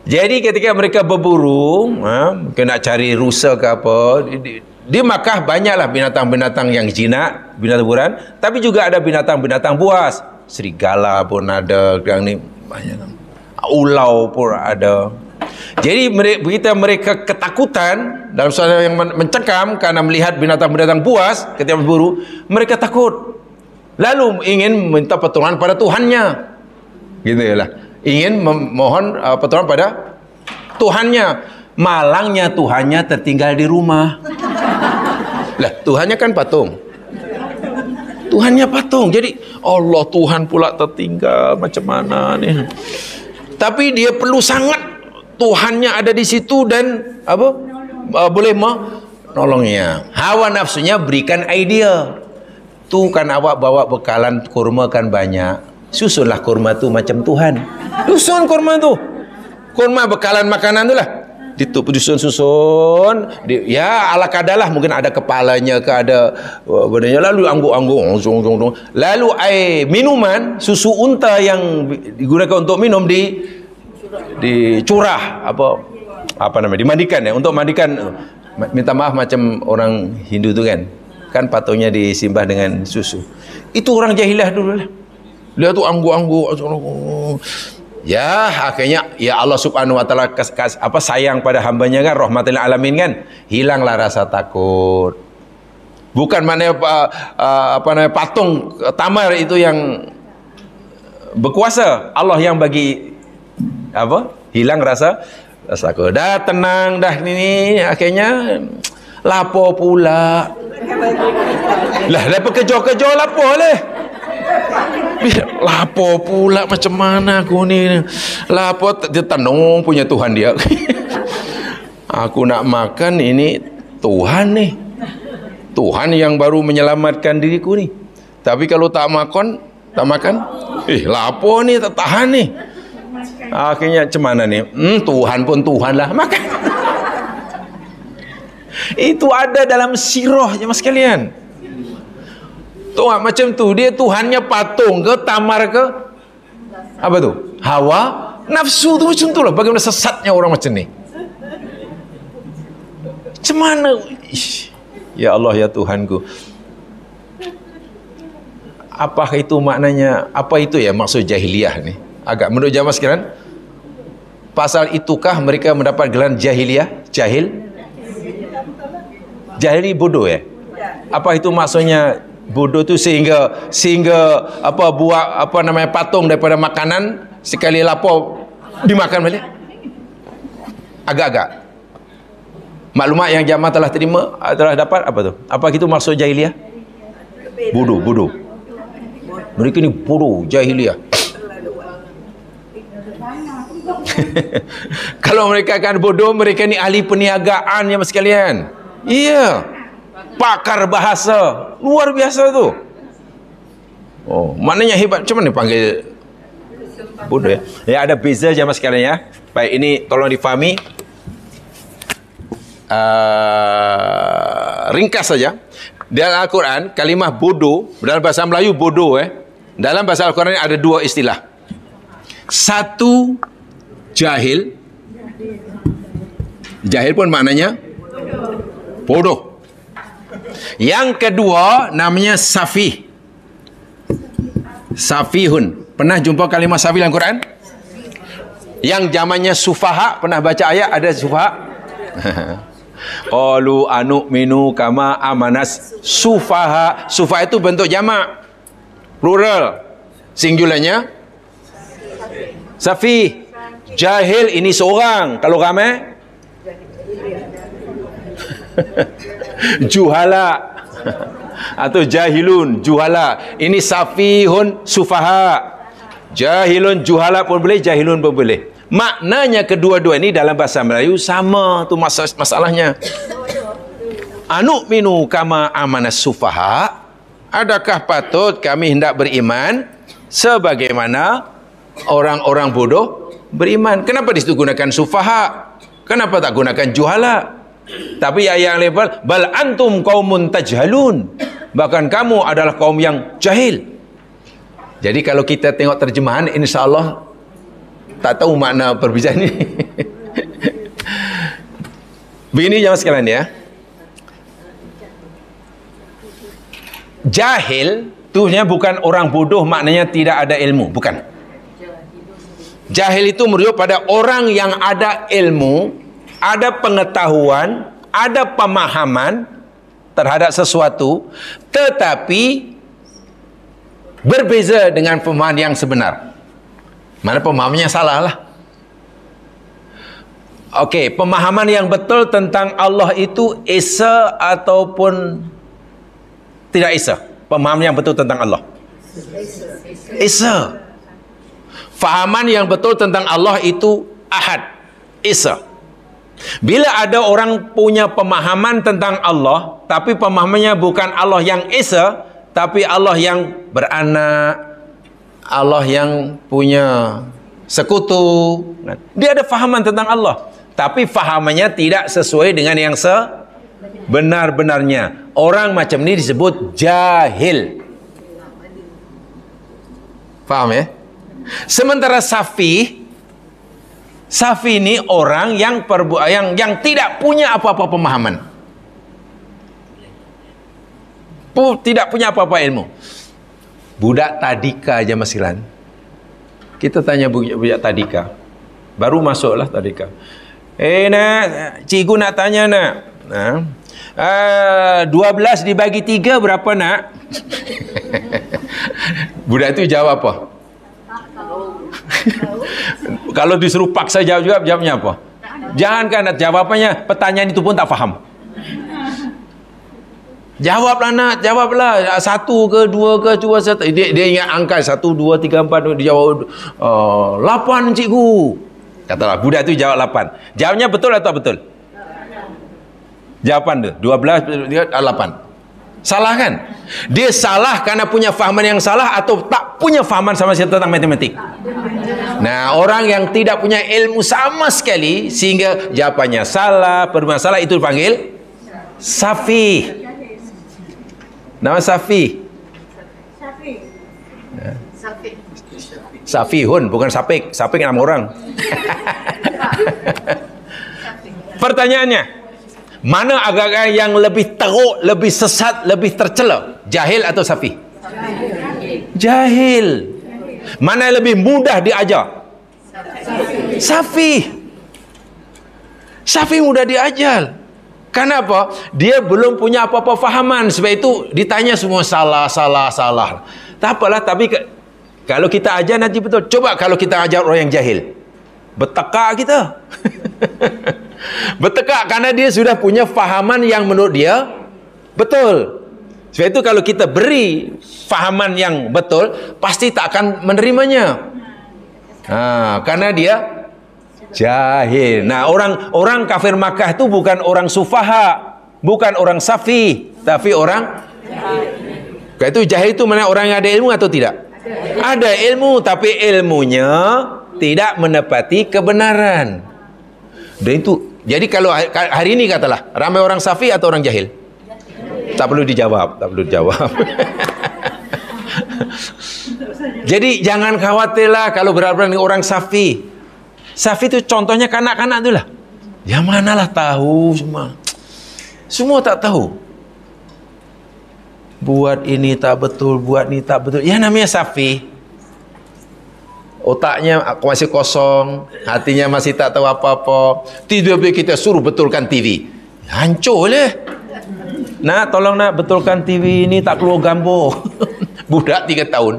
Jadi ketika mereka berburu, mungkin nak cari rusa ke apa, di Makkah banyaklah binatang-binatang yang jinak, binatang buran, tapi juga ada binatang-binatang buas. Serigala pun ada, yang ni banyak. Ulau pun ada. Jadi begitu mereka ketakutan dalam suasana yang mencekam karena melihat binatang-binatang buas ketika berburu, mereka takut. Lalu ingin minta pertolongan pada Tuhannya. Gitu lah. Ingin memohon pertolongan pada Tuhannya. Malangnya Tuhannya tertinggal di rumah. Lah, Tuhannya kan patung. Tuhannya patung. Jadi Allah Tuhan pula tertinggal, macam mana nih? Tapi dia perlu sangat Tuhannya ada di situ dan boleh menolongnya. Hawa nafsunya berikan idea. Tu kan awak bawa bekalan kurma kan banyak, susunlah kurma tu macam Tuhan. Susun kurma tu, kurma bekalan makanan tu lah, disusun ya ala kadalah, mungkin ada kepalanya ke ada benarnya, lalu angguk-angguk lalu air minuman susu unta yang digunakan untuk minum dicurah dimandikan ya, untuk mandikan, minta maaf macam orang Hindu tu kan patungnya disimbah dengan susu. Itu orang jahiliah dulu lah. Dia tu angguk-angguk. Ya, akhirnya ya Allah Subhanahu wa taala sayang pada hambanya kan, rahmatil alamin kan. Hilanglah rasa takut. Bukan mana patung tamar itu yang berkuasa, Allah yang bagi hilang rasa takut. Dah tenang dah ni, akhirnya lapo pula. Lah, lepas kejar-kejar lapo leh. Lapo pula, macam mana aku ni? Lapo dia tenung punya Tuhan dia. Aku nak makan ini Tuhan ni. Tuhan yang baru menyelamatkan diriku ni. Tapi kalau tak makan, lapo ni tak tahan ni. Akhirnya macam mana ni? Tuhan pun Tuhan lah, makan. Itu ada dalam sirah ya mas sekalian. Tahu tak macam tu? Dia Tuhannya patung ke, tamar ke? Apa tu? Hawa nafsu tu macam tu lah. Bagaimana sesatnya orang macam ni. Macam mana? Ish. Ya Allah, ya Tuhanku. Apa itu maknanya? Apa itu ya maksud jahiliyah ni? Agak menurut jamaah sekalian, pasal itukah mereka mendapat gelar jahiliyah? Jahil? Jahili bodoh ya? Apa itu maksudnya bodoh tu sehingga apa buat apa namanya patung daripada makanan, sekali lapar dimakan balik? Agak-agak. Maklumat yang jamaah telah terima, telah dapat apa tu? Apa itu maksud jahiliyah? Bodoh. Mereka ni bodoh, jahiliyah. Kalau mereka akan bodoh, mereka ni ahli perniagaan ya sekalian. Iya. Pakar bahasa. Luar biasa tu. Oh, maknanya hebat. Macam mana panggil bodoh ya? Ya, ada beza jamaah sekalian ya. Baik, ini tolong difahami. Ringkas saja. Dalam Al-Quran, kalimah bodoh, dalam bahasa Melayu bodoh dalam bahasa Al-Quran ada dua istilah. Satu, jahil. Jahil pun maknanya bodoh. Yang kedua namanya safih. Safihun. Pernah jumpa kalimah safih dalam Quran? Yang zamannya sufaha, pernah baca ayat ada sufaha? Qalu anu'minu kama amanas sufaha. Sufaha itu bentuk jamak, plural. Singularnya safi. Jahil ini seorang, kalau ramai juhala atau jahilun, juhala. Ini safihun, sufaha. Jahilun, juhala pun boleh, jahilun pun boleh. Maknanya kedua-dua ini dalam bahasa Melayu sama tu masalahnya. Anu'minu kama amanas sufaha. Adakah patut kami hendak beriman sebagaimana orang-orang bodoh beriman? Kenapa di situ gunakan sufaha? Kenapa tak gunakan juhala? Tapi ayat yang lain, bal antum qaumun tajhalun. Bahkan kamu adalah kaum yang jahil. Jadi kalau kita tengok terjemahan, insya-Allah tak tahu makna perbezaan ini. Begini jemaah sekalian ya. Jahil tu bukan orang bodoh, maknanya tidak ada ilmu, bukan. Jahil itu merujuk pada orang yang ada ilmu, ada pengetahuan, ada pemahaman terhadap sesuatu, tetapi berbeza dengan pemahaman yang sebenar. Mana pemahamannya salah lah. Okey, pemahaman yang betul tentang Allah itu Esa ataupun tidak Esa? Pemahaman yang betul tentang Allah Esa. Fahaman yang betul tentang Allah itu Ahad, Esa. Bila ada orang punya pemahaman tentang Allah, tapi pemahamannya bukan Allah yang Esa, tapi Allah yang beranak, Allah yang punya sekutu. Dia ada fahaman tentang Allah, tapi fahamannya tidak sesuai dengan yang sebenar-benarnya. Orang macam ni disebut jahil. Faham ya? Sementara safi ini orang yang tidak punya apa-apa pemahaman, tidak punya apa-apa ilmu. Budak tadika aja masilan. Kita tanya budak tadika, baru masuklah tadika. Nak, cikgu nak tanya nak. 12 dibagi 3 berapa nak? Budak itu jawab apa? Kalau disuruh paksa jawab juga, jawabnya apa? Jangankan jawabannya, pertanyaan itu pun tak faham. Jawablah nak, jawablah. 1 ke 2 ke, cuma satu. Dia ingat angka 1, 2, 3, 4. Dia jawab 8 cikgu. Katalah budak tu jawab 8. Jawabnya betul atau betul? Jawapan tu 12, 8. Salah kan? Dia salah karena punya fahaman yang salah atau tak punya fahaman sama sekali tentang matematik. Nah, orang yang tidak punya ilmu sama sekali sehingga jawapannya salah, bermasalah, itu dipanggil safi. Nama safi. Safihun, bukan Sapik. Sapik nama orang. Pertanyaannya, mana agak-agak yang lebih teruk, lebih sesat, lebih tercela? Jahil atau Safi? Jahil. Mana yang lebih mudah diajar? Safi. Safi mudah diajar. Kenapa? Dia belum punya apa-apa fahaman. Sebab itu ditanya semua salah. Tak apalah, tapi kalau kita ajar nanti betul. Coba kalau kita ajar orang yang jahil. Bertekak kita. Bertekak karena dia sudah punya fahaman yang menurut dia betul. Sebab itu kalau kita beri fahaman yang betul, pasti tak akan menerimanya. Karena dia jahil. Nah, orang kafir Makkah itu bukan orang sufaha, bukan orang safi, tapi orang jahil. Itu jahil itu mana orang yang ada ilmu atau tidak? Ada ilmu, tapi ilmunya tidak menepati kebenaran. Dan itu, jadi kalau hari ini katalah, ramai orang safi atau orang jahil? Tak perlu dijawab, tak perlu dijawab. Jadi jangan khawatirlah kalau berhadapan dengan orang safi. Safi itu contohnya kanak-kanak itulah. Yang manalah tahu semua. Semua tak tahu. Buat ini tak betul, buat ini tak betul. Ya namanya safi. Otaknya masih kosong, hatinya masih tak tahu apa-apa. Tiba-tiba kita suruh betulkan TV. Hancur lah. Nak, tolong nak betulkan TV ini tak keluar gambar. Budak 3 tahun.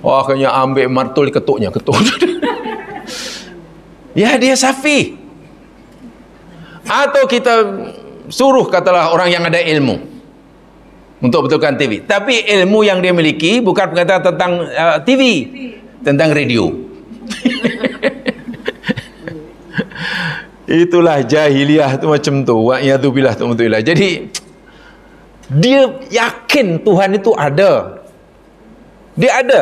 Wah, akhirnya ambil martul ketuknya, ketuk. Ya, dia safi. Atau kita suruh katalah orang yang ada ilmu untuk betulkan TV. Tapi ilmu yang dia miliki bukan berkaitan tentang TV, tentang radio. Itulah jahiliyah tu macam tu. Wa'iyadzubillah ta'ala. Jadi dia yakin Tuhan itu ada. Dia ada.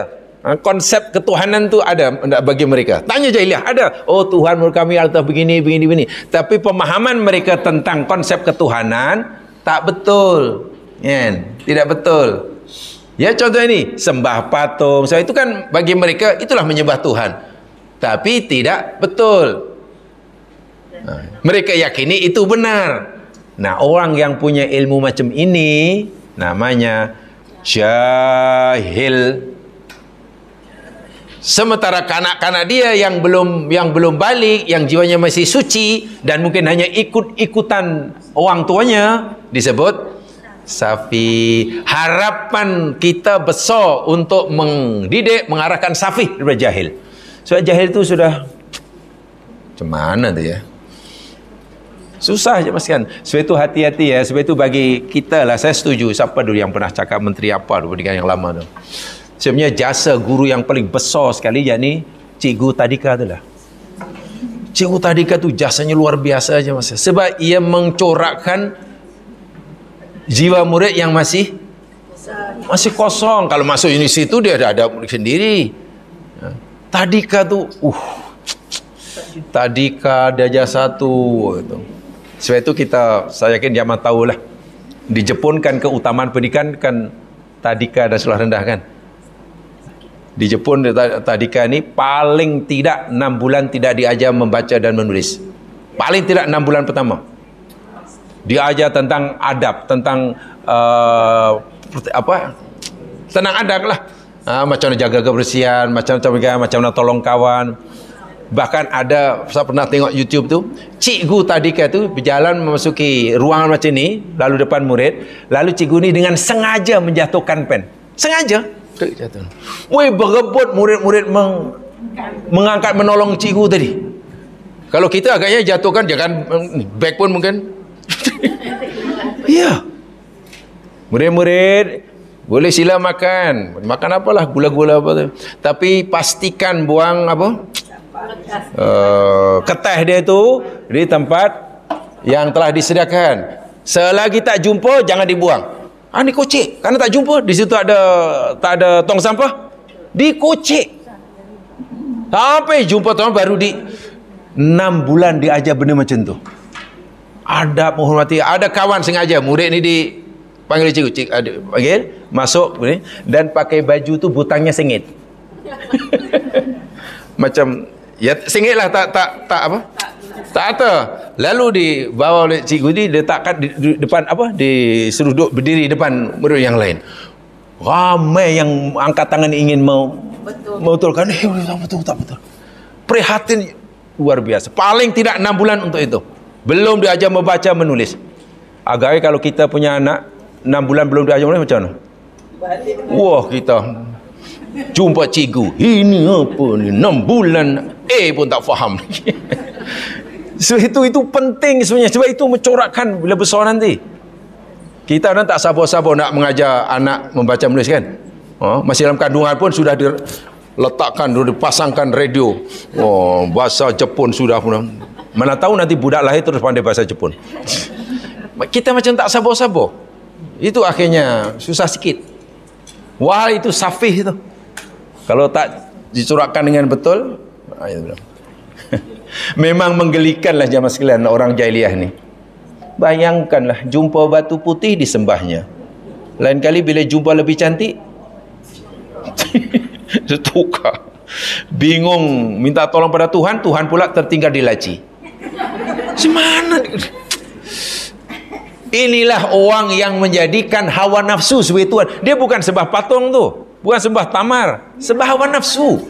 Konsep ketuhanan tu ada bagi mereka. Tanya jahiliyah, ada. Oh, Tuhan menurut kami ada begini. Tapi pemahaman mereka tentang konsep ketuhanan tak betul. Tidak betul. Ya, contoh ini, sembah patung. So, itu kan bagi mereka itulah menyembah Tuhan. Tapi tidak betul. Mereka yakini itu benar. Nah, orang yang punya ilmu macam ini namanya jahil. Sementara kanak-kanak dia yang belum balik, yang jiwanya masih suci dan mungkin hanya ikut-ikutan orang tuanya, disebut safi. Harapan kita besar untuk mendidik, mengarahkan safi daripada jahil. Sebab jahil itu sudah macam mana tu ya? Susah je mas kan. Sebab itu hati-hati ya. Sebab itu bagi kita lah, saya setuju. Siapa dulu yang pernah cakap menteri apa dulu yang lama tu? Sebenarnya jasa guru yang paling besar sekali, yakni Cikgu Tadika tu lah. Cikgu Tadika tu jasanya luar biasa aja mas. Sebab ia mencorakkan jiwa murid yang masih kosong. Kalau masuk universiti tu dia ada murid sendiri. Tadika tu Tadika Darjah 1 gitu. Sebab itu saya yakin zaman tahulah. Di Jepun kan keutamaan pendidikan kan Tadika dan sekolah rendah kan. Di Jepun Tadika ni paling tidak 6 bulan tidak diajar membaca dan menulis. Paling tidak 6 bulan pertama. Diajar tentang adab, tentang tentang adab lah. Macam mana jaga kebersihan, macam mana tolong kawan. Bahkan ada, saya pernah tengok YouTube tu, cikgu Tadika tu berjalan memasuki ruangan macam ni, lalu depan murid, lalu cikgu ni dengan sengaja menjatuhkan pen. Sengaja. Woi, berebut murid-murid mengangkat menolong cikgu tadi. Kalau kita agaknya jatuhkan, jangan bag pun mungkin. Ya. Murid-murid boleh sila makan. Makan apalah, gula-gula apa tu. Tapi pastikan buang ketah dia tu di tempat yang telah disediakan. Selagi tak jumpa, jangan dibuang. Ni kocek. Karena tak jumpa, di situ tak ada tong sampah, dikocek. Sampai jumpa tong baru 6 bulan diajar benda macam tu. Adab, menghormati. Ada kawan sengaja murid ni Panggil cikgu, panggil, masuk ni, dan pakai baju tu butangnya sengit. Macam ya sengit lah, tak apa? Tak ada. Lalu dibawa oleh cikgu ni, letakkan di depan apa? Disuruh duduk berdiri depan murid yang lain. Ramai yang angkat tangan ingin membetulkan. Betul. Prihatin luar biasa. Paling tidak 6 bulan untuk itu. Belum diajar membaca menulis. Agaknya kalau kita punya anak 6 bulan belum diajar menulis macam mana? Wah, kita jumpa cikgu, ini apa ni, 6 bulan pun tak faham. So, itu penting sebenarnya, sebab itu mencorakkan bila besar nanti. Kita kan tak sabar-sabar nak mengajar anak membaca menulis kan. Masih dalam kandungan pun sudah diletakkan, dipasangkan radio. Bahasa Jepun sudah pun. Mana tahu nanti budak lahir terus pandai bahasa Jepun. Kita macam tak sabar-sabar. Itu akhirnya susah sikit. Wah, itu safih itu. Kalau tak dicorakkan dengan betul, memang menggelikanlah jamaah sekalian orang jahiliah ni. Bayangkanlah, jumpa batu putih disembahnya. Lain kali bila jumpa lebih cantik, tukar. Bingung minta tolong pada Tuhan, Tuhan pula tertinggal di laci. Semana? Inilah orang yang menjadikan hawa nafsu sebagai Tuhan. Dia bukan sembah patung tu, bukan sembah tamar, sembah hawa nafsu.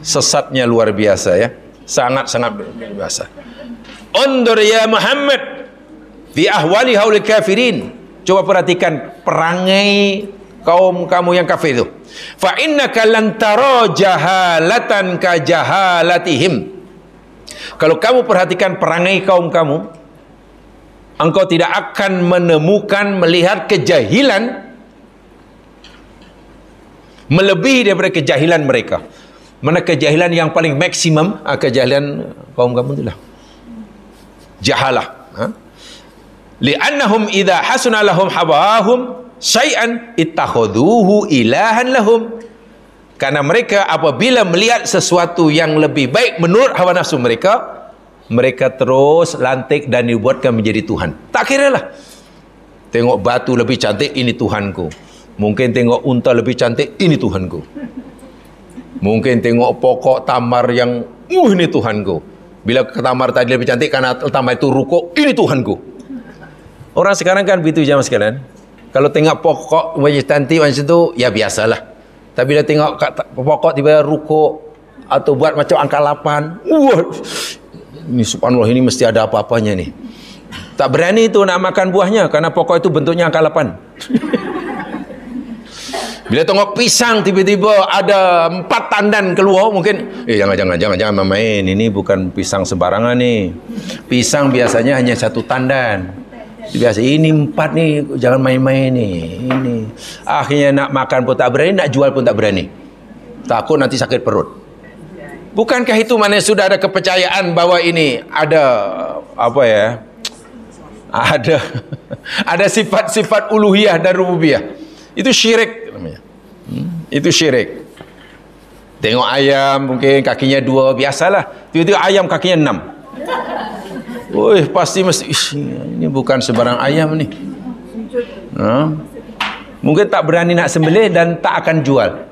Sesatnya luar biasa ya, sangat-sangat biasa. Undur ya Muhammad fi ahwali haul kafirin. Coba perhatikan perangai kaum kamu yang kafir itu. Fa innaka lan tara jahalatan ka jahalatihim. Kalau kamu perhatikan perangai kaum kamu, engkau tidak akan melihat kejahilan melebihi daripada kejahilan mereka. Mana kejahilan yang paling maksimum? Kejahilan kaum kamu itulah jahalah. Li'annahum idza hasuna lahum hawahum syai'an ittakhaduhu ilahan lahum. Karena mereka apabila melihat sesuatu yang lebih baik menurut hawa nafsu mereka, mereka terus lantik dan dibuatkan menjadi Tuhan. Tak kira lah. Tengok batu lebih cantik, ini Tuhanku. Mungkin tengok unta lebih cantik, ini Tuhanku. Mungkin tengok pokok tamar yang ini Tuhanku. Bila tamar tadi lebih cantik karena tamar itu rukuk, ini Tuhanku. Orang sekarang kan begitu jamaah sekalian. Kalau tengok pokok macam cantik macam tu, ya biasalah. Tapi bila tengok pokok tiba-tiba rukuk atau buat macam angka 8, wah, ini subhanallah, ini mesti ada apa-apanya ni. Tak berani tu nak makan buahnya karena pokok itu bentuknya angka 8. Bila tengok pisang tiba-tiba ada 4 tandan keluar, mungkin jangan main, ini bukan pisang sembarangan ni. Pisang biasanya hanya 1 tandan. Biasa ini 4 ni, jangan main-main ni. Ini akhirnya nak makan pun tak berani, nak jual pun tak berani. Takut nanti sakit perut. Bukankah itu mana sudah ada kepercayaan bahwa ini ada apa ya? Ada sifat-sifat uluhiyah dan rububiyah. Itu syirik namanya. Itu syirik. Tengok ayam mungkin kakinya 2, biasalah. Tiba-tiba ayam kakinya 6. Woi, pasti mesti ini bukan sebarang ayam ni. Mungkin tak berani nak sembelih dan tak akan jual.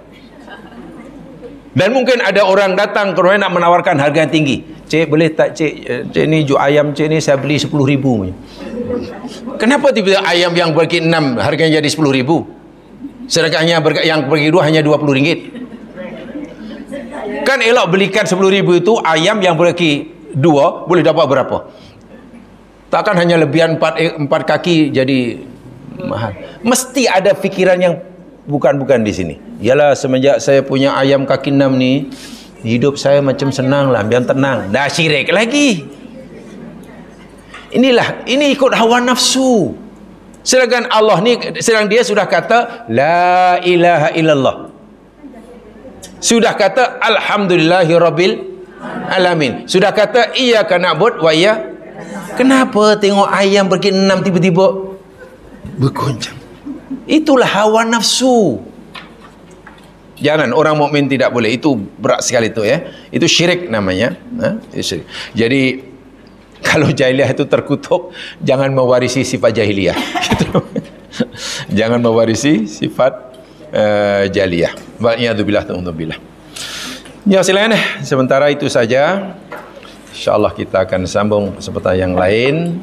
Dan mungkin ada orang datang ke rumah nak menawarkan harga yang tinggi. Cik, boleh tak cik ni jual ayam cik ni saya beli 10,000. Kenapa tiba-tiba ayam yang berkaki 6 harganya jadi 10,000? Sedangkan yang berkaki 2 hanya RM20. Kan elok belikan 10,000 itu ayam yang berkaki 2 boleh dapat berapa? Takkan hanya lebihan 4 kaki jadi mahal. Mesti ada fikiran yang bukan di sini. Yalah, semenjak saya punya ayam kaki 6 ni, hidup saya macam senang lah, biar tenang. Dah syirik lagi. Ini ikut hawa nafsu. Sedangkan Allah ni, sedang dia sudah kata la ilaha illallah. Sudah kata alhamdulillahi rabbil alamin. Sudah kata iyyaka na'budu wa iyyaka. Kenapa tengok ayam berkaki 6 tiba-tiba bergoncang? Itulah hawa nafsu. Jangan, orang mukmin tidak boleh. Itu berat sekali itu ya. Itu syirik namanya. Itu syirik. Jadi Kalau jahiliyah itu terkutuk, jangan mewarisi sifat jahiliyah. Gitu. Jangan mewarisi sifat jahiliyah. Wa'iyadzubillah ta'udzubillah. Ya silakan. Sementara itu saja. InsyaAllah kita akan sambung kesempatan yang lain.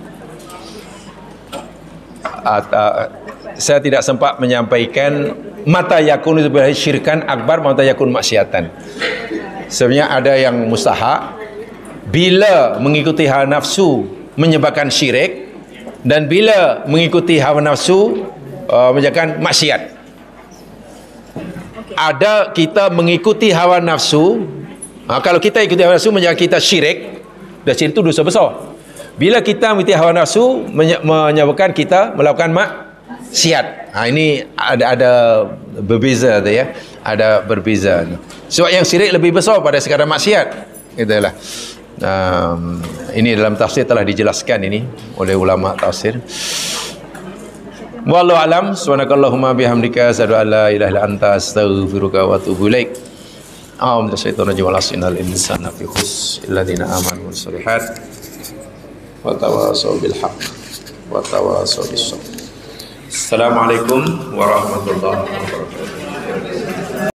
Saya tidak sempat menyampaikan mata yakun itu berarti syirkan akbar, mata yakun maksiatan. Sebenarnya ada yang mustahak bila mengikuti hawa nafsu menyebabkan syirik, dan bila mengikuti hawa nafsu menyebabkan maksiat. Ada kita mengikuti hawa nafsu, kalau kita ikuti hawa nafsu menyebabkan kita syirik, dan syirik itu dosa besar. Bila kita mengikuti hawa nafsu menyebabkan kita melakukan maksiat. Ini ada berbeza tu ya. Ada berbeza. Sebab yang syirik lebih besar pada sekadar maksiat. Itulah. Ini dalam tafsir telah dijelaskan ini oleh ulama tafsir. Wallahu alam. Subhanakallahumma bihamdika asyhadu an la ilaha illa anta astaghfiruka wa atubu ilaik. A'udzu billahi minasyaitonir rajim. Insana fi khus alladziina aamanu wa shalihat wa tawassaw bil haqq wa tawassaw bis sabr. Assalamualaikum warahmatullahi wabarakatuh.